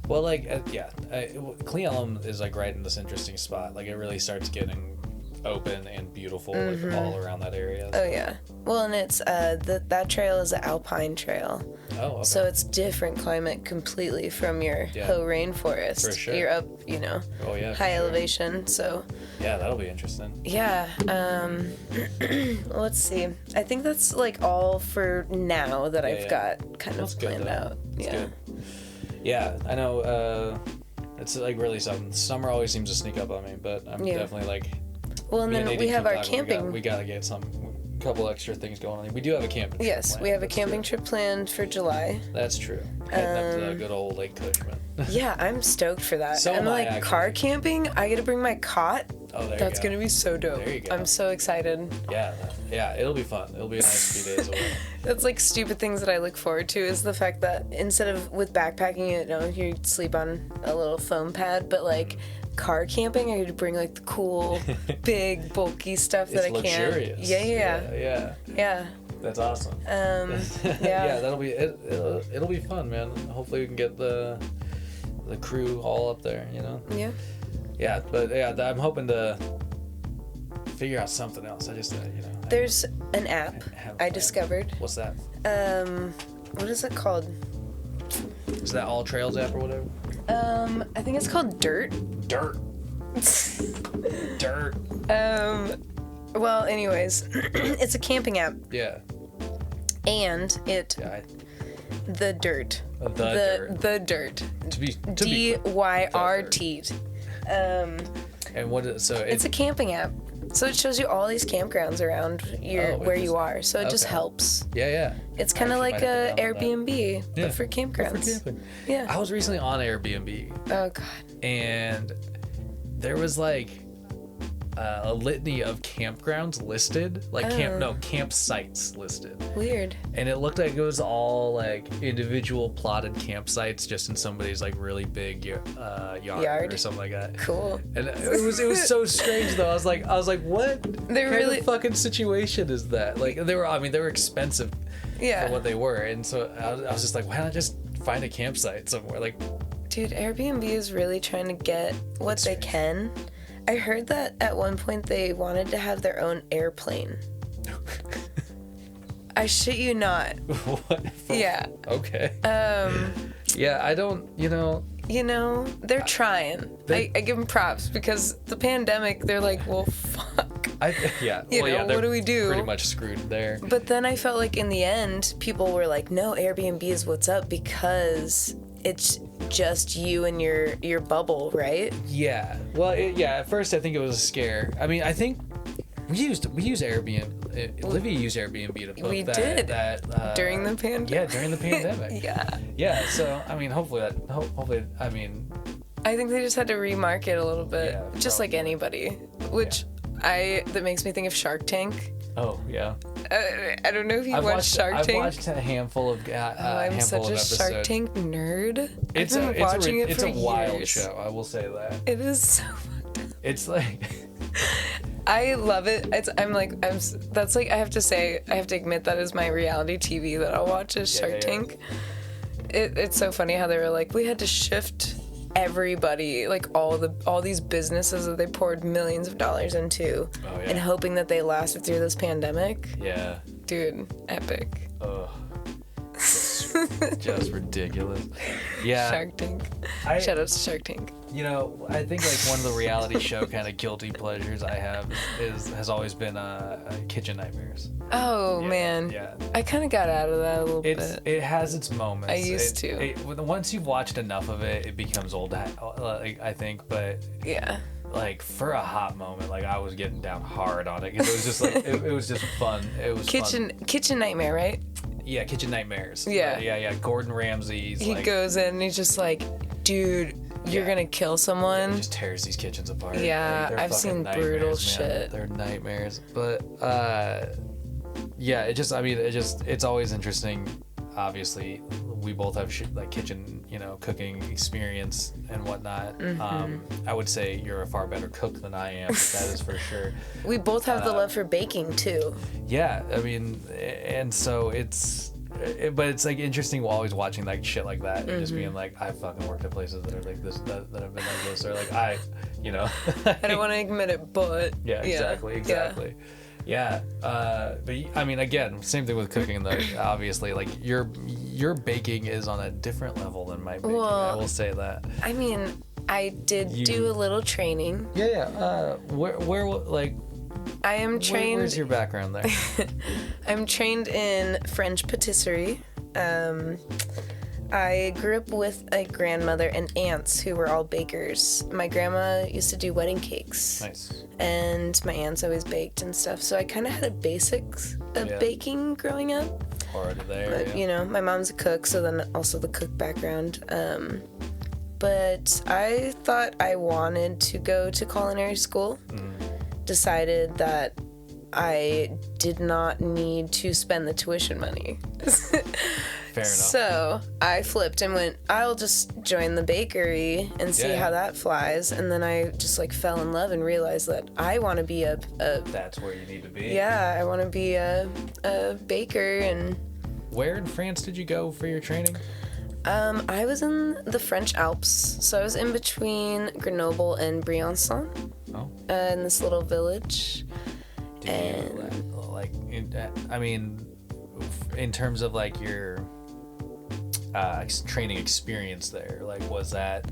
S2: Well, Cle Elum is like right in this interesting spot. Like it really starts getting open and beautiful like all around that area.
S3: Oh yeah. Well, and it's that trail is an alpine trail.
S2: Oh, okay.
S3: So it's different climate completely from your Hoh Rainforest.
S2: For sure.
S3: You're up, high elevation. So
S2: yeah, that'll be interesting.
S3: Yeah. Let's see. I think that's like all for now that I've got kind of planned out.
S2: That's good. Yeah, I know. It's like really something. Summer always seems to sneak up on me, but I'm definitely like.
S3: Well, and then we have our camping.
S2: We gotta get a couple extra things going on. We do have a camping trip.
S3: Yes, we have a camping trip planned for July.
S2: That's true. Heading up to the good old Lake Cushman.
S3: Yeah, I'm stoked for that.
S2: So
S3: I'm like,
S2: actually.
S3: Car camping? I gotta bring my cot?
S2: Oh, there
S3: That's
S2: you go.
S3: gonna be so dope.
S2: There you go.
S3: I'm so excited.
S2: Yeah, it'll be fun. It'll be a nice few days away.
S3: That's like stupid things that I look forward to is the fact that instead of with backpacking, you know, you sleep on a little foam pad, but like car camping, I could bring like the cool, big, bulky stuff that I
S2: It's
S3: can't.
S2: luxurious.
S3: Yeah.
S2: That's awesome.
S3: Yeah.
S2: Yeah, that'll be it'll be fun, man. Hopefully we can get the crew all up there, you know.
S3: Yeah.
S2: Yeah, but yeah, I'm hoping to figure out something else. I just you know.
S3: There's an app I discovered.
S2: What's that?
S3: What is it called?
S2: Is that All Trails app or whatever?
S3: I think it's called Dirt.
S2: Dirt. Dirt.
S3: Well, anyways, it's a camping app,
S2: Yeah.
S3: and
S2: Yeah.
S3: the Dirt.
S2: The Dirt.
S3: The Dirt.
S2: To be
S3: DYRT.
S2: And what is so
S3: It's a camping app. So it shows you all these campgrounds around where you are. So it just
S2: okay.
S3: helps.
S2: Yeah.
S3: It's kind of
S2: Actually
S3: like
S2: might
S3: a
S2: have to download that.
S3: Airbnb,
S2: Yeah.
S3: but for campgrounds.
S2: camping.
S3: Yeah.
S2: I was recently on Airbnb
S3: Oh God.
S2: and there was like a litany of campgrounds listed, like campsites listed.
S3: Weird.
S2: And it looked like it was all like individual plotted campsites just in somebody's like really big yard or something like that.
S3: Cool.
S2: And it was so strange though. I was like, what
S3: They're
S2: kind
S3: really-
S2: of fucking situation is that? Like they were expensive
S3: Yeah.
S2: for what they were, and so I was just like, why not just find a campsite somewhere? Like,
S3: Dude, Airbnb is really trying to get what they can. I heard that at one point they wanted to have their own airplane. I shit you not.
S2: what?
S3: Yeah.
S2: Okay. Yeah, I don't.
S3: You know, they're trying. I give them props because the pandemic, they're like, well, fuck.
S2: Yeah.
S3: You
S2: well,
S3: know,
S2: yeah, they're
S3: what do we do?
S2: Pretty much screwed there.
S3: But then I felt like in the end, people were like, no, Airbnb is what's up because it's just you and your bubble, right?
S2: Yeah. Well, at first I think it was a scare. I mean, I think we used Airbnb. Olivia used Airbnb to book
S3: We did.
S2: that
S3: During the pandemic.
S2: Yeah, during the pandemic.
S3: Yeah.
S2: Yeah. So I mean, hopefully, I mean,
S3: I think they just had to remarket a little bit,
S2: Yeah,
S3: just like anybody, which that makes me think of Shark Tank.
S2: oh yeah.
S3: I don't know if you watched Shark Tank.
S2: I've watched a handful of
S3: I'm
S2: handful
S3: such
S2: of
S3: a
S2: episodes.
S3: Shark Tank nerd.
S2: It's
S3: I've been watching it
S2: it's
S3: for
S2: a wild
S3: years.
S2: show. I will say that.
S3: It is so fucked up.
S2: It's like
S3: I love it. That's like, I have to admit that is my reality TV that I'll watch is Shark
S2: yeah.
S3: Tank. It's so funny how they were like, we had to shift everybody, like all these businesses that they poured millions of dollars into and hoping that they lasted through this pandemic.
S2: yeah.
S3: Dude, epic.
S2: Ugh. Just ridiculous. Yeah.
S3: Shark Tank. Shout out to Shark Tank.
S2: You know, I think like one of the reality show kind of guilty pleasures I have has always been Kitchen Nightmares.
S3: Oh man.
S2: Yeah.
S3: I kind of got out of that a little bit.
S2: It has its moments.
S3: I used to.
S2: Once you've watched enough of it, it becomes old. I think, but
S3: Yeah.
S2: like for a hot moment, like I was getting down hard on it because it was just like it was just fun. It was
S3: Kitchen Nightmare, right?
S2: Yeah, Kitchen Nightmares.
S3: Yeah.
S2: Yeah. Gordon Ramsay's.
S3: He goes in and he's just like, dude, you're gonna kill someone.
S2: He just tears these kitchens apart.
S3: Yeah,
S2: they're
S3: I've
S2: fucking
S3: seen brutal
S2: nightmares, man.
S3: shit.
S2: They're nightmares. But yeah, it's always interesting. Obviously, we both have like kitchen, cooking experience and whatnot. I would say you're a far better cook than I am. That is for sure.
S3: We both have the love for baking too.
S2: Yeah, I mean, and so but it's like interesting always watching like shit like that and just being like, I fucking worked at places that are like this, that have been like this, or like I
S3: don't want to admit it, but
S2: yeah, exactly. Yeah, but I mean, again, same thing with cooking. Though, obviously, like your baking is on a different level than my baking. I will say that.
S3: I mean, I did do a little training.
S2: Yeah. Where like.
S3: I am trained.
S2: Where's your background there?
S3: I'm trained in French patisserie. I grew up with a grandmother and aunts who were all bakers. My grandma used to do wedding cakes.
S2: Nice.
S3: And my aunts always baked and stuff. So I kind of had a basics of baking growing up.
S2: Already there.
S3: But, my mom's a cook, so then also the cook background. but I thought I wanted to go to culinary school. Decided that I did not need to spend the tuition money.
S2: Fair enough.
S3: So I flipped and went, I'll just join the bakery and see how that flies. And then I just like fell in love and realized that I want to be a
S2: That's where you need to be.
S3: yeah, I want to be a baker. And
S2: Where in France did you go for your training?
S3: I was in the French Alps, so I was in between Grenoble and Briançon, in this little village.
S2: In terms of like your training experience there, like was it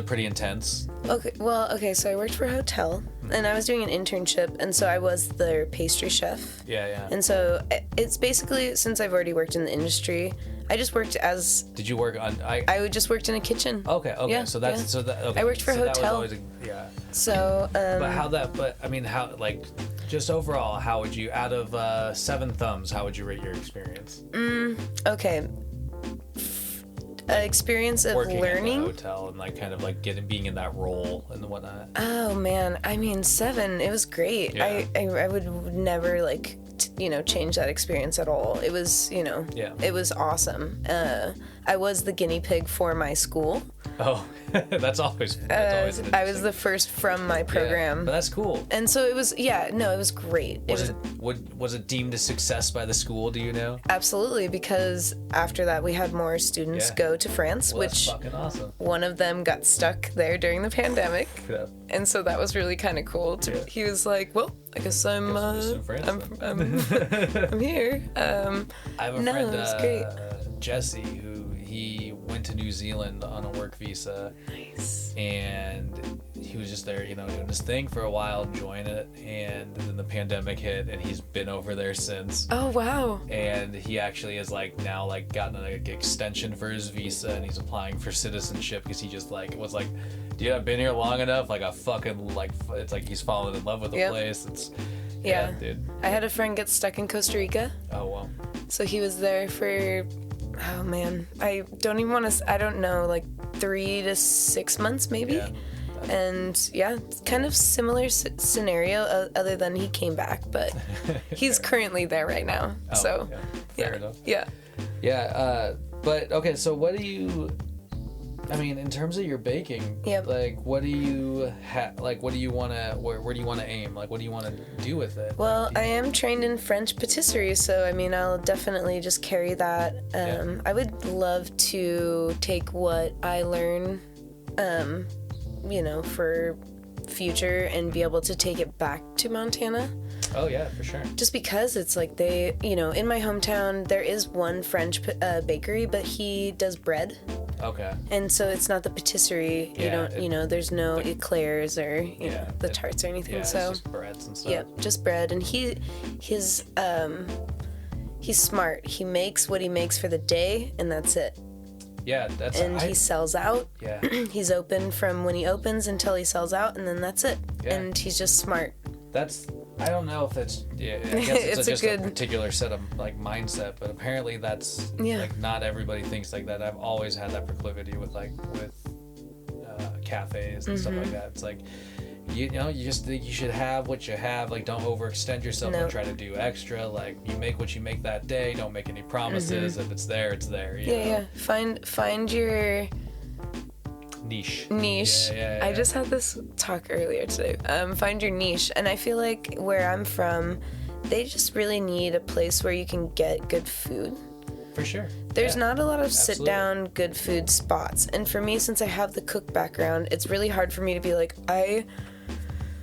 S2: pretty intense?
S3: Okay, so I worked for a hotel, and I was doing an internship, and so I was their pastry chef.
S2: Yeah.
S3: And so it's basically, since I've already worked in the industry, I just worked as...
S2: Did you work on...
S3: I just worked in a kitchen.
S2: Okay.
S3: Yeah,
S2: so that's...
S3: yeah.
S2: So that, okay.
S3: I worked for a hotel. So,
S2: just overall, how would you, out of 7 thumbs, how would you rate your experience?
S3: Okay. Experience of
S2: Working
S3: learning.
S2: at the hotel and like kind of like being in that role and whatnot.
S3: Oh man, I mean 7. It was great.
S2: Yeah.
S3: I would never like change that experience at all. It was it was awesome. I was the guinea pig for my school.
S2: Oh, that's always
S3: I was the first from my program.
S2: Yeah, but that's cool.
S3: And so it was it was great.
S2: Was it deemed a success by the school? Do you know?
S3: Absolutely, because after that we had more students go to France,
S2: Well,
S3: which
S2: that's fucking awesome.
S3: one of them got stuck there during the pandemic.
S2: Yeah.
S3: And so that was really kind of cool. He was like, "Well, I guess I'm
S2: in France,
S3: I'm here."
S2: I have a
S3: No,
S2: friend,
S3: it was great.
S2: Jesse, who he went to New Zealand on a work visa.
S3: Nice.
S2: And he was just there, doing his thing for a while, enjoying it. And then the pandemic hit, and he's been over there since.
S3: Oh wow.
S2: And he actually has now gotten an extension for his visa, and he's applying for citizenship because he just was like, dude, I've been here long enough. Like, I fucking it's like he's fallen in love with the place. It's
S3: yeah,
S2: dude.
S3: I had a friend get stuck in Costa Rica.
S2: Oh wow.
S3: So he was there for, oh man, I don't even want to, I don't know, like 3 to 6 months maybe.
S2: Yeah.
S3: And yeah, kind of similar scenario other than he came back, but he's currently there right now.
S2: Oh,
S3: So
S2: yeah. Fair enough.
S3: Yeah.
S2: Yeah, but okay, so what do you, in terms of your baking,
S3: Yep.
S2: like what do you what do you want to, where do you want to aim? Like what do you want to do with it?
S3: Well, I am trained in French patisserie, so I'll definitely just carry that. I would love to take what I learn, for future and be able to take it back to Montana.
S2: Oh yeah, for sure.
S3: Just because it's like they, in my hometown, there is one French bakery, but he does bread.
S2: Okay.
S3: And so it's not the patisserie.
S2: Yeah,
S3: There's no eclairs or the tarts or anything.
S2: Yeah,
S3: so
S2: it's just breads and stuff.
S3: Yep, just bread. And he's smart. He makes what he makes for the day, and that's it.
S2: Yeah,
S3: he sells out.
S2: Yeah.
S3: He's open from when he opens until he sells out, and then that's it.
S2: Yeah.
S3: And he's just smart.
S2: I don't know if that's, I guess it's just a particular set of mindset, but apparently that's not everybody thinks like that. I've always had that proclivity with cafes and stuff like that. It's like, you just think you should have what you have. Like, don't overextend yourself. Don't try to do extra. Like, you make what you make that day. Don't make any promises. If it's there, it's there. You know?
S3: Find your
S2: niche.
S3: Yeah. I just had this talk earlier today. Find your niche, and I feel like where I'm from, they just really need a place where you can get good food.
S2: For sure.
S3: There's not a lot of sit-down good food spots, and for me, since I have the cook background, it's really hard for me to be like,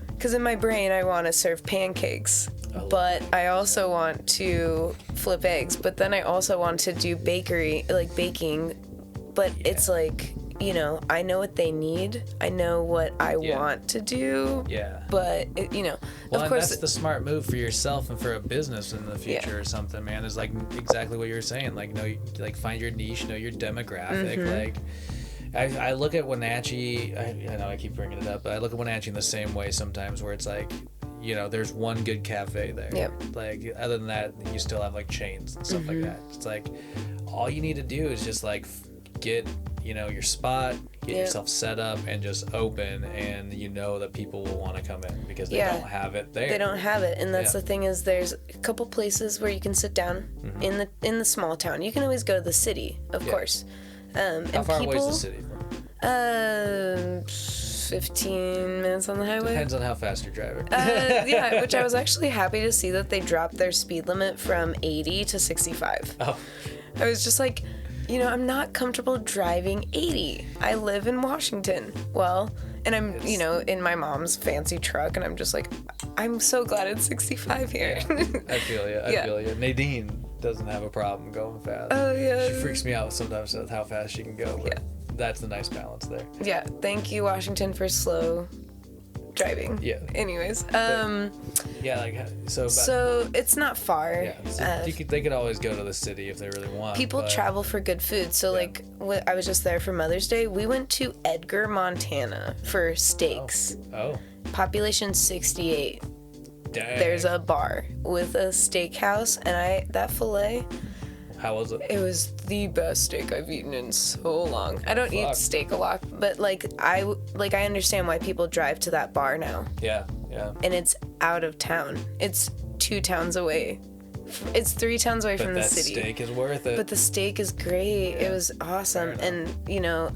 S3: because in my brain I want to serve pancakes, but I also want to flip eggs, but then I also want to do baking, but it's like, I know what they need. I know what I want to do.
S2: Yeah.
S3: But,
S2: well, of course. That's the smart move for yourself and for a business in the future or something, man, is exactly what you're saying. Find your niche, know your demographic.
S3: Mm-hmm.
S2: I look at Wenatchee, I know I keep bringing it up, but I look at Wenatchee in the same way sometimes where it's there's one good cafe there.
S3: Yep.
S2: Other than that, you still have chains and stuff like that. It's all you need to do is just get your spot, get yourself set up, and just open, and that people will want to come in because they don't have it there.
S3: They don't have it, and that's the thing is there's a couple places where you can sit down in the small town. You can always go to the city, of course.
S2: How far away is the city from?
S3: 15 minutes on the highway.
S2: Depends on how fast you're driving.
S3: Yeah, which I was actually happy to see that they dropped their speed limit from 80 to 65.
S2: Oh.
S3: I was just like, I'm not comfortable driving 80. I live in Washington. Well, and I'm, in my mom's fancy truck, and I'm just like, I'm so glad it's 65 here.
S2: I feel you. I feel you. Nadine doesn't have a problem going fast.
S3: Oh, yeah.
S2: She freaks me out sometimes with how fast she can go. But that's the nice balance there.
S3: Yeah. Thank you, Washington, for slow driving.
S2: Yeah.
S3: Anyways.
S2: So
S3: it's not far.
S2: Yeah. So they could always go to the city if they really want.
S3: People travel for good food. So I was just there for Mother's Day. We went to Edgar, Montana for steaks.
S2: Oh.
S3: Population 68.
S2: Dang.
S3: There's a bar with a steakhouse, and that filet.
S2: How was it?
S3: It was the best steak I've eaten in so long. I don't eat steak a lot, but I understand why people drive to that bar now.
S2: Yeah.
S3: And it's out of town. It's 2 towns away. It's 3 towns away from the city.
S2: But that steak is worth it.
S3: But the steak is great. Yeah. It was awesome. And,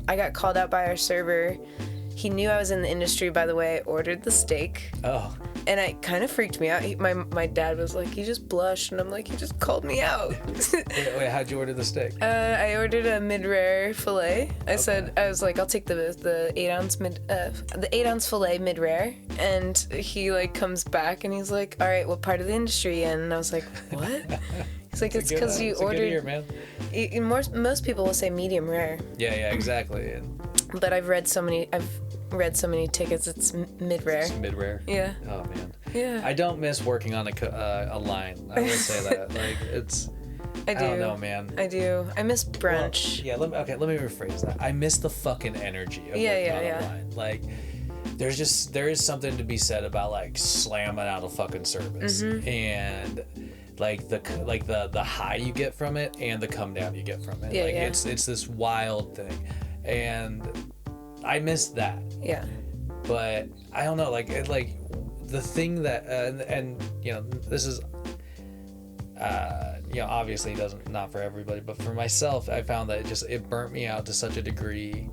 S3: I got called out by our server. He knew I was in the industry, by the way. I ordered the steak.
S2: Oh.
S3: And it kind of freaked me out. My dad was like, "You just blushed," and I'm like, "You just called me out."
S2: Wait, how'd you order the steak?
S3: I ordered a mid-rare fillet. I was like, "I'll take the 8-ounce fillet mid-rare," and he comes back and he's like, "All right, what part of the industry?" And I was like, "What?" He's like, "It's because you ordered." Good year, man. Most people will say medium rare.
S2: Yeah, exactly.
S3: But I've read so many tickets. It's mid-rare.
S2: It's mid-rare.
S3: Yeah.
S2: Oh man.
S3: Yeah.
S2: I don't miss working on a line. I will say that. I don't know, man.
S3: I do. I miss brunch.
S2: Well, let me rephrase that. I miss the fucking energy of working on a line. There is something to be said about slamming out a fucking service and the high you get from it and the come down you get from it. It's this wild thing. And I miss that.
S3: Yeah.
S2: But I don't know, the thing that this is obviously not for everybody, but for myself, I found that it burnt me out to such a degree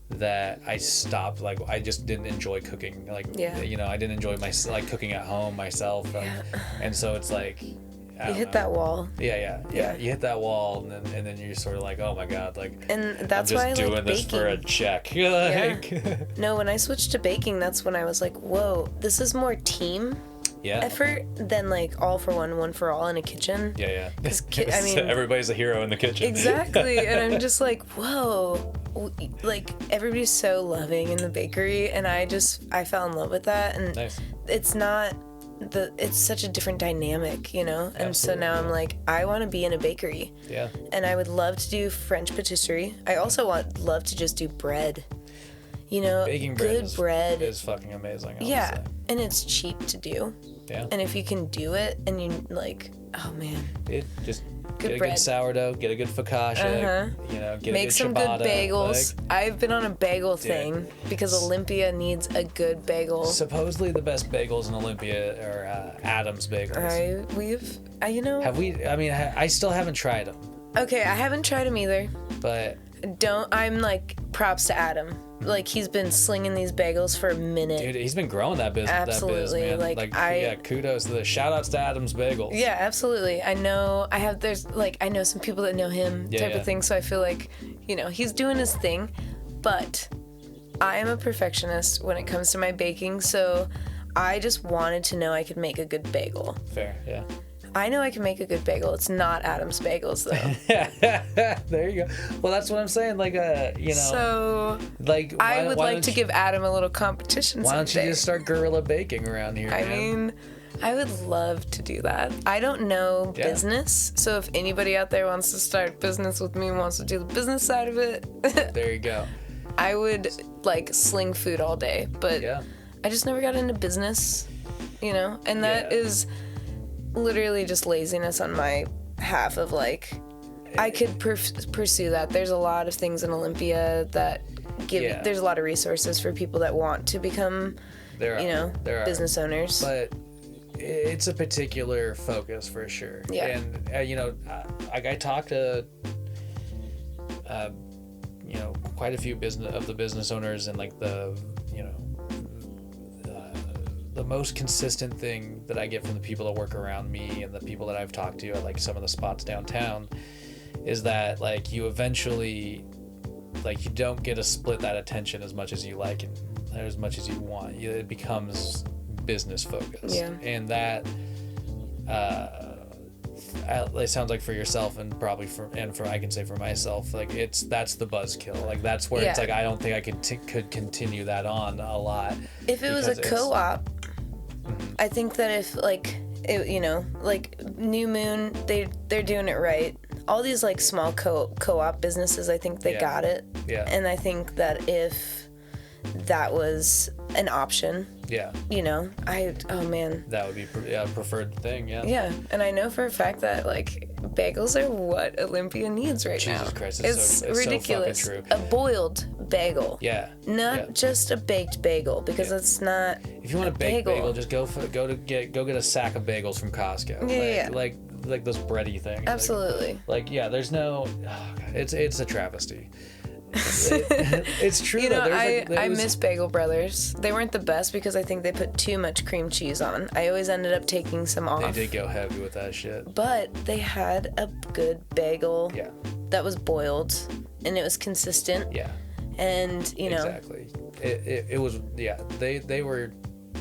S2: that I stopped. I just didn't enjoy cooking. I didn't enjoy cooking at home myself. And so it's
S3: you hit that wall.
S2: Yeah. You hit that wall, and then you're sort of like, oh my god,
S3: And that's why I like baking.
S2: I'm just doing this for a check.
S3: No, when I switched to baking, that's when I was like, whoa, this is more team effort than all for one for all in a kitchen.
S2: Yeah. Everybody's a hero in the kitchen.
S3: Exactly, and I'm just like, whoa, everybody's so loving in the bakery, and I fell in love with that, and it's not. It's such a different dynamic, and
S2: Absolutely.
S3: So now I'm like, I want to be in a bakery, and I would love to do French patisserie. I also love to just do bread,
S2: baking
S3: bread
S2: is fucking amazing.
S3: And it's cheap to do, and if you can do it and you oh man,
S2: get a good sourdough, get a good focaccia, get
S3: make some
S2: good
S3: bagels. I've been on a bagel thing because Olympia needs a good bagel.
S2: Supposedly the best bagels in Olympia are Adam's bagels.
S3: Have we?
S2: I mean, I still haven't tried them.
S3: Okay, I haven't tried them either.
S2: But
S3: I'm props to Adam. He's been slinging these bagels for a minute.
S2: Dude, he's been growing that business.
S3: Absolutely.
S2: That biz, man. Kudos to shout outs to Adam's Bagels.
S3: Yeah, absolutely. I know I know some people that know him type of thing, so I feel he's doing his thing, but I am a perfectionist when it comes to my baking, so I just wanted to know I could make a good bagel.
S2: Fair, yeah.
S3: I know I can make a good bagel. It's not Adam's Bagels, though.
S2: There you go. Well, that's what I'm saying.
S3: So, I would like to give Adam a little competition
S2: Why don't you just start guerrilla baking around here,
S3: I mean, I would love to do that. I don't know business, so if anybody out there wants to start business with me and wants to do the business side of it,
S2: there you go.
S3: I would, sling food all day, but I just never got into business, and that is literally just laziness on my half of I could pursue that. There's a lot of things in Olympia that there's a lot of resources for people that want to become, business owners.
S2: But it's a particular focus for sure.
S3: Yeah.
S2: And, I talked to, quite a few business owners, and like the most consistent thing that I get from the people that work around me and the people that I've talked to at like some of the spots downtown is that like you eventually, like, you don't get to split that attention as much as you like and as much as you want. It becomes business focused.
S3: Yeah.
S2: And that it sounds like for yourself and probably I can say for myself, like that's the buzzkill. Like that's where it's like I don't think I could continue that on a lot.
S3: If it was a co-op, I think that if like New Moon, they're doing it right. All these like small co-op businesses, I think they got it.
S2: Yeah.
S3: And I think that if that was an option, that would be a preferred thing. Yeah, and I know for a fact that like bagels are what Olympia needs right now.
S2: Jesus Christ,
S3: it's ridiculous.
S2: So fucking
S3: A
S2: true.
S3: boiled bagel, not just a baked bagel, because it's not.
S2: If you want a baked bagel, just go get a sack of bagels from Costco. Like those bready things.
S3: Absolutely.
S2: There's no. Oh God, it's a travesty. It's true.
S3: I miss Bagel Brothers. They weren't the best because I think they put too much cream cheese on. I always ended up taking some off.
S2: They did go heavy with that shit.
S3: But they had a good bagel that was boiled, and it was consistent.
S2: Yeah.
S3: And,
S2: Exactly. It was, they were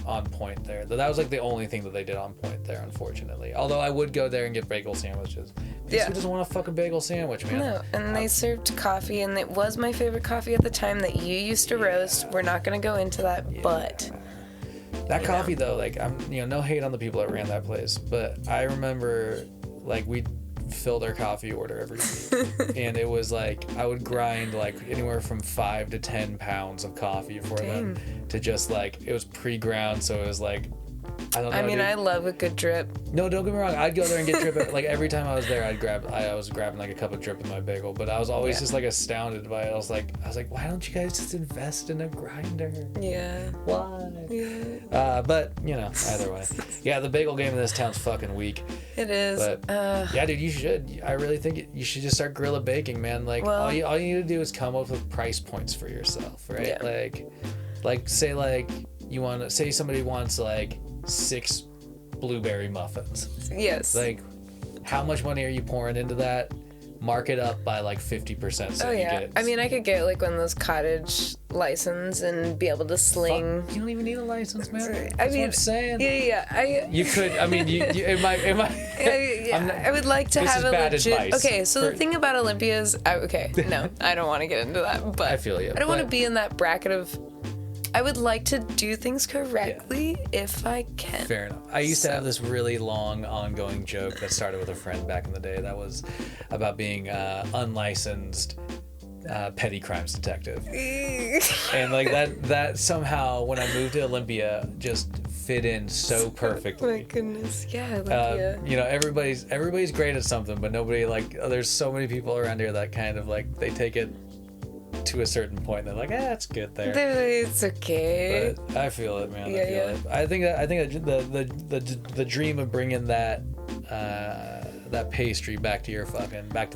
S2: on point there. That was like the only thing that they did on point there, unfortunately. Although I would go there and get bagel sandwiches. Who doesn't want a fucking bagel sandwich, man?
S3: No, and they served coffee, and it was my favorite coffee at the time that you used to roast. We're not going to go into that, but...
S2: That coffee, though, like, I'm, no hate on the people that ran that place, but I remember, like, we'd fill their coffee order every week, and it was like, I would grind, like, anywhere from 5 to 10 pounds of coffee for them to just, like, it was pre-ground, so it was like, I don't know.
S3: I love a good drip.
S2: No, don't get me wrong. I'd go there and get drip. Like every time I was there, I was grabbing like a cup of drip with my bagel. But I was always just like astounded by it. I was like, why don't you guys just invest in a grinder?
S3: Yeah.
S2: Why?
S3: Yeah.
S2: But either way, the bagel game in this town's fucking weak.
S3: It is.
S2: But dude, you should. I really think you should just start Gorilla baking, man. Like all you need to do is come up with price points for yourself, right?
S3: Yeah.
S2: Like say somebody wants like 6 blueberry muffins.
S3: Yes.
S2: Like, how much money are you pouring into that? Mark it up by like 50%. So
S3: I could get like one of those cottage license and be able to sling.
S2: You don't even need a license, man.
S3: That's
S2: what I'm saying.
S3: You
S2: could. I mean, it might.
S3: I would like to have a legit.
S2: Advice.
S3: Okay, so the thing about Olympia is, no, I don't want to get into that. But
S2: I feel you.
S3: I don't want to be in that bracket of. I would like to do things correctly if I can.
S2: Fair enough. I used to have this really long ongoing joke that started with a friend back in the day that was about being unlicensed petty crimes detective. And like that somehow when I moved to Olympia just fit in so perfectly.
S3: Oh my goodness. Yeah, Olympia.
S2: Everybody's great at something, but nobody there's so many people around here that kind of like they take it to a certain point, they're like, it's good there.
S3: It's okay.
S2: But I feel it, man. I think that the dream of bringing that pastry back to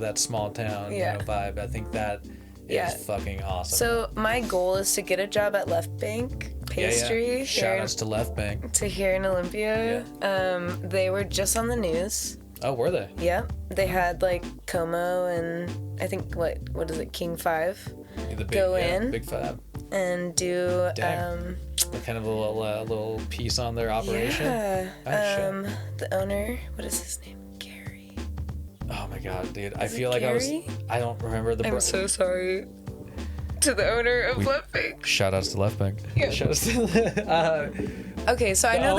S2: that small town vibe. I think that is fucking awesome.
S3: So my goal is to get a job at Left Bank Pastry.
S2: Yeah. Shout outs to Left Bank.
S3: Here in Olympia.
S2: Yeah.
S3: They were just on the news.
S2: Oh, were they?
S3: Yeah. They had like Como and I think what is it, King 5? Go in
S2: Big 5
S3: and do
S2: kind of a little piece on their operation.
S3: The owner, what is his name? Gary.
S2: Oh my god, dude! I feel like Gary? I don't remember the.
S3: I'm so sorry to the owner of Left Bank.
S2: Shout outs to Left Bank.
S3: Yeah.
S2: Shout outs to.
S3: Okay, so I know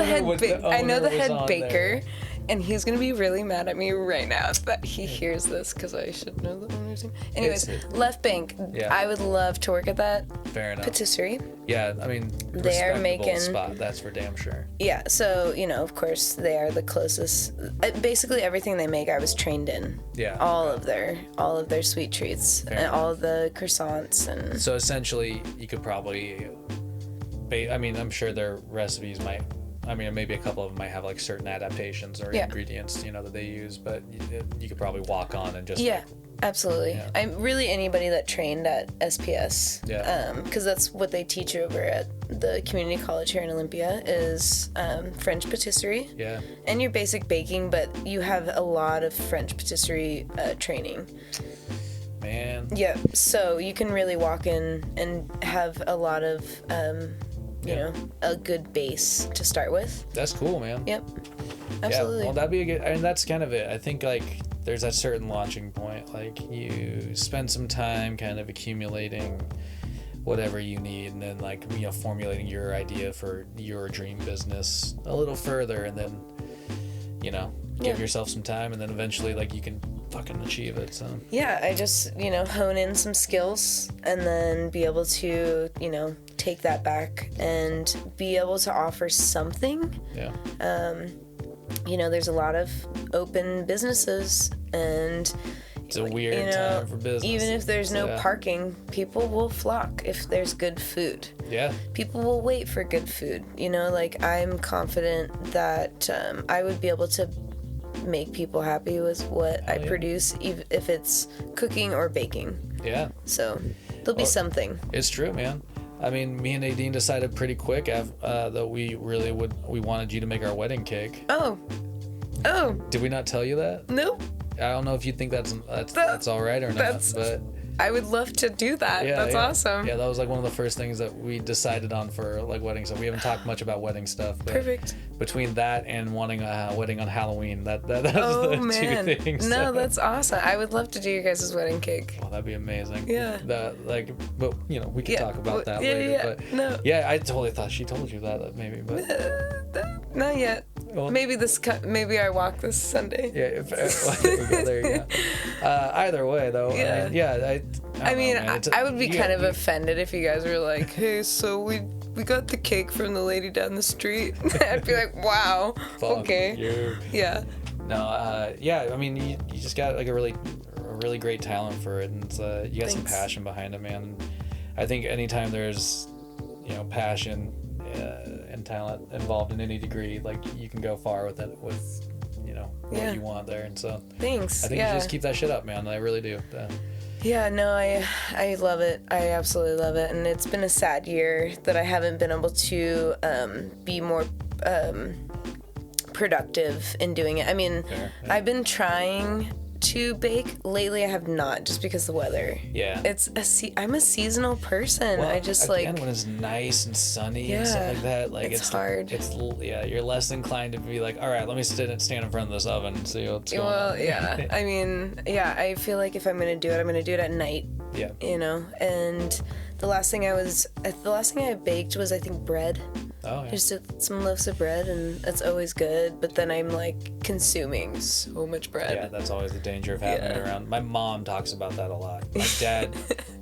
S3: the head baker. and he's gonna be really mad at me right now that he hears this because I should know that I'm using. Anyways, Left Bank. Yeah. I would love to work at that.
S2: Fair enough.
S3: Patisserie.
S2: Yeah, I mean,
S3: they are making
S2: spot. That's for damn sure.
S3: Yeah, so of course they are the closest. Basically everything they make, I was trained in.
S2: Yeah.
S3: All of their sweet treats and all of the croissants and.
S2: So essentially, you could probably. I mean, I'm sure their recipes might. I mean, maybe a couple of them might have like certain adaptations or ingredients, that they use, but you could probably walk on and just.
S3: Yeah, absolutely. Yeah. I'm really anybody that trained at SPS.
S2: Yeah.
S3: Because that's what they teach over at the community college here in Olympia is French patisserie.
S2: Yeah.
S3: And your basic baking, but you have a lot of French patisserie training.
S2: Man.
S3: Yeah. So you can really walk in and have a lot of. A good base to start with.
S2: That's cool, man.
S3: Yep. Absolutely.
S2: Yeah, well, that'd be a good, and that's kind of it. I think, like, there's that certain launching point. Like, you spend some time kind of accumulating whatever you need, and then, like, formulating your idea for your dream business a little further, and then, give yourself some time, and then eventually, like, you can fucking achieve it. So
S3: yeah, I just hone in some skills and then be able to take that back and be able to offer something.
S2: Yeah.
S3: There's a lot of open businesses and
S2: it's a weird time for business.
S3: Even if there's no parking, people will flock if there's good food.
S2: Yeah.
S3: People will wait for good food. I'm confident that I would be able to make people happy with what I produce, even if it's cooking or baking.
S2: Yeah.
S3: So there'll be something.
S2: It's true, man. I mean, me and Nadine decided pretty quick that we wanted you to make our wedding cake.
S3: Oh.
S2: Did we not tell you that?
S3: Nope.
S2: I don't know if you think that's all right or not, but
S3: I would love to do that.
S2: Yeah,
S3: that's awesome.
S2: Yeah, that was like one of the first things that we decided on for like wedding stuff. We haven't talked much about wedding stuff. But
S3: perfect.
S2: Between that and wanting a wedding on Halloween, that's the two things.
S3: No, that's awesome. I would love to do your guys' wedding cake.
S2: Oh, that'd be amazing.
S3: Yeah.
S2: But we could talk about that later.
S3: Yeah.
S2: But
S3: no.
S2: Yeah, I totally thought she told you that maybe, but
S3: not yet. Well, maybe I walk this Sunday.
S2: Yeah. There you go. Either way, though.
S3: Yeah. I would be kind of offended if you guys were like, "Hey, so we got the cake from the lady down the street." I'd be like, "Wow, okay,
S2: you.
S3: Yeah."
S2: No, I mean, you just got like a really great talent for it, and you got some passion behind it, man. And I think anytime there's, passion and talent involved in any degree, like you can go far with it with, what you want there. And so,
S3: thanks.
S2: I think you just keep that shit up, man. I really do.
S3: Yeah, no, I love it. I absolutely love it. And it's been a sad year that I haven't been able to be more productive in doing it. I mean, I've been trying to bake. Lately I have not, just because of the weather.
S2: Yeah.
S3: I'm a seasonal person.
S2: Well,
S3: I just like
S2: when it's nice and sunny and stuff like that, like it's
S3: hard.
S2: You're less inclined to be like, all right, let me stand in front of this oven and see what's going on.
S3: Well, yeah. I mean, I feel like if I'm gonna do it, I'm gonna do it at night.
S2: Yeah.
S3: And the last thing I baked was, I think, bread.
S2: Oh, yeah.
S3: Just some loaves of bread, and that's always good. But then I'm like consuming so much bread.
S2: Yeah, that's always the danger of having it around. My mom talks about that a lot. My dad,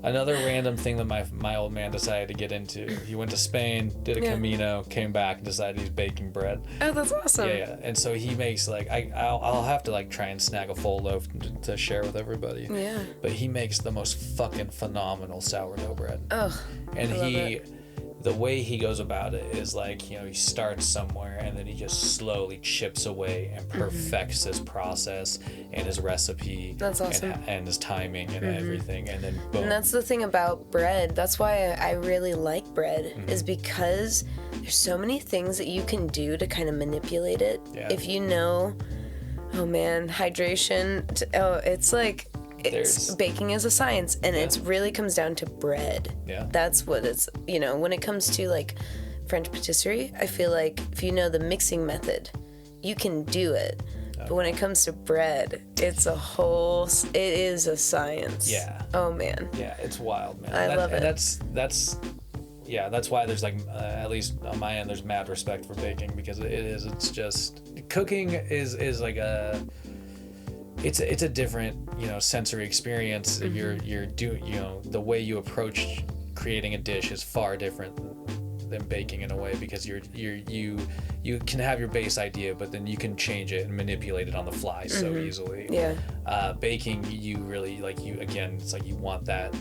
S2: another random thing that my old man decided to get into. He went to Spain, did a Camino, came back, and decided he's baking bread.
S3: Oh, that's awesome.
S2: Yeah. And so he makes like I'll have to like try and snag a full loaf to share with everybody.
S3: Yeah.
S2: But he makes the most fucking phenomenal sourdough bread.
S3: Oh.
S2: And the way he goes about it is like, he starts somewhere and then he just slowly chips away and perfects his process and his recipe.
S3: That's awesome.
S2: And his timing and everything. And then boom.
S3: And that's the thing about bread. That's why I really like bread, is because there's so many things that you can do to kind of manipulate it. Yeah. If you know, hydration. It's like, baking is a science, and it really comes down to bread.
S2: Yeah.
S3: That's what it's, when it comes to like French patisserie, I feel like if you know the mixing method, you can do it. But when it comes to bread, it is a science.
S2: Yeah.
S3: Oh man.
S2: Yeah, it's wild, man.
S3: I love it.
S2: And that's yeah, that's why there's like at least on my end there's mad respect for baking, because it's just cooking is like it's a different, you know, sensory experience. You're doing, you know, the way you approach creating a dish is far different than baking in a way, because you can have your base idea, but then you can change it and manipulate it on the fly so easily.
S3: Yeah.
S2: Baking, you really like, you again, it's like you want that,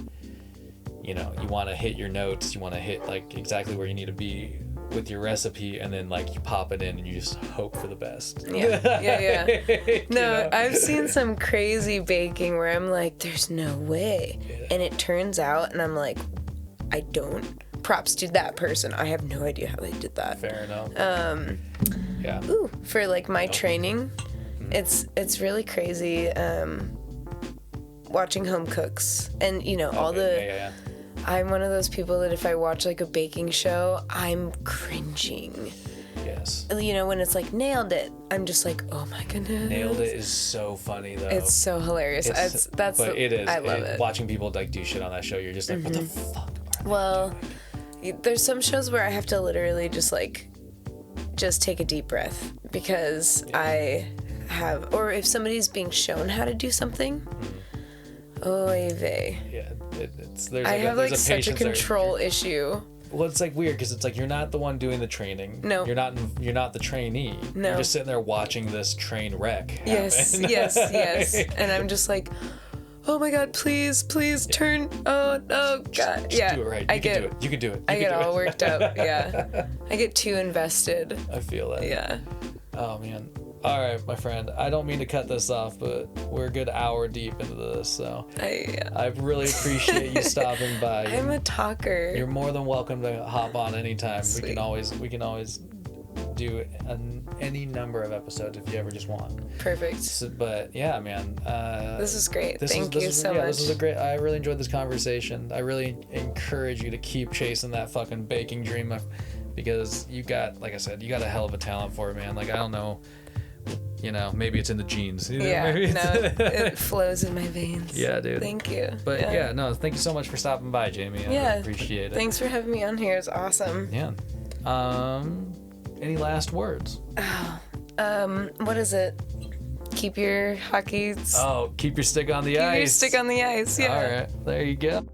S2: you know, you want to hit your notes, you want to hit like exactly where you need to be with your recipe, and then like you pop it in and you just hope for the best.
S3: Yeah. No,
S2: know?
S3: I've seen some crazy baking where I'm like, there's no way.
S2: Yeah.
S3: And it turns out, and I'm like, I don't. Props to that person. I have no idea how they did that.
S2: Fair enough. Yeah.
S3: Ooh, for like my training, it's really crazy watching home cooks, and you know, all the
S2: Yeah.
S3: I'm one of those people that if I watch like a baking show, I'm cringing.
S2: Yes.
S3: You know, when it's like nailed it, I'm just like, oh my goodness.
S2: Nailed it is so funny though.
S3: It's so hilarious.
S2: It is.
S3: I love it.
S2: Watching people like do shit on that show, you're just like, what the fuck?
S3: Well, there's some shows where I have to literally just take a deep breath, because I have, or if somebody's being shown how to do something, oy vey.
S2: Yeah,
S3: I have like such a control issue.
S2: Well, it's like weird, because it's like you're not the one doing the training.
S3: No.
S2: You're not the trainee.
S3: No.
S2: You're just sitting there watching this train wreck happen.
S3: Yes. And I'm just like, oh my God, please turn. Oh God.
S2: Just do it right. You can do it.
S3: I get all worked up. Yeah. I get too invested.
S2: I feel that.
S3: Yeah.
S2: Oh man. All right, my friend. I don't mean to cut this off, but we're a good hour deep into this, so I really appreciate you stopping by.
S3: I'm a talker.
S2: You're more than welcome to hop on anytime.
S3: Sweet.
S2: We can always do any number of episodes if you ever just want.
S3: Perfect.
S2: So, but yeah, man.
S3: This is great. Thank you so much.
S2: This is a great. I really enjoyed this conversation. I really encourage you to keep chasing that fucking baking dream, because you got, like I said, you got a hell of a talent for it, man. Like, I don't know. You know, maybe it's in the genes. You know,
S3: Yeah,
S2: maybe
S3: it flows in my veins.
S2: Yeah, dude.
S3: Thank you.
S2: But yeah, no, thank you so much for stopping by, Jamie. I really appreciate it.
S3: Thanks for having me on here. It's awesome.
S2: Yeah. Any last words?
S3: What is it? Keep your hockey.
S2: Oh, keep your stick on the ice.
S3: Keep your stick on the ice. Yeah.
S2: All right. There you go.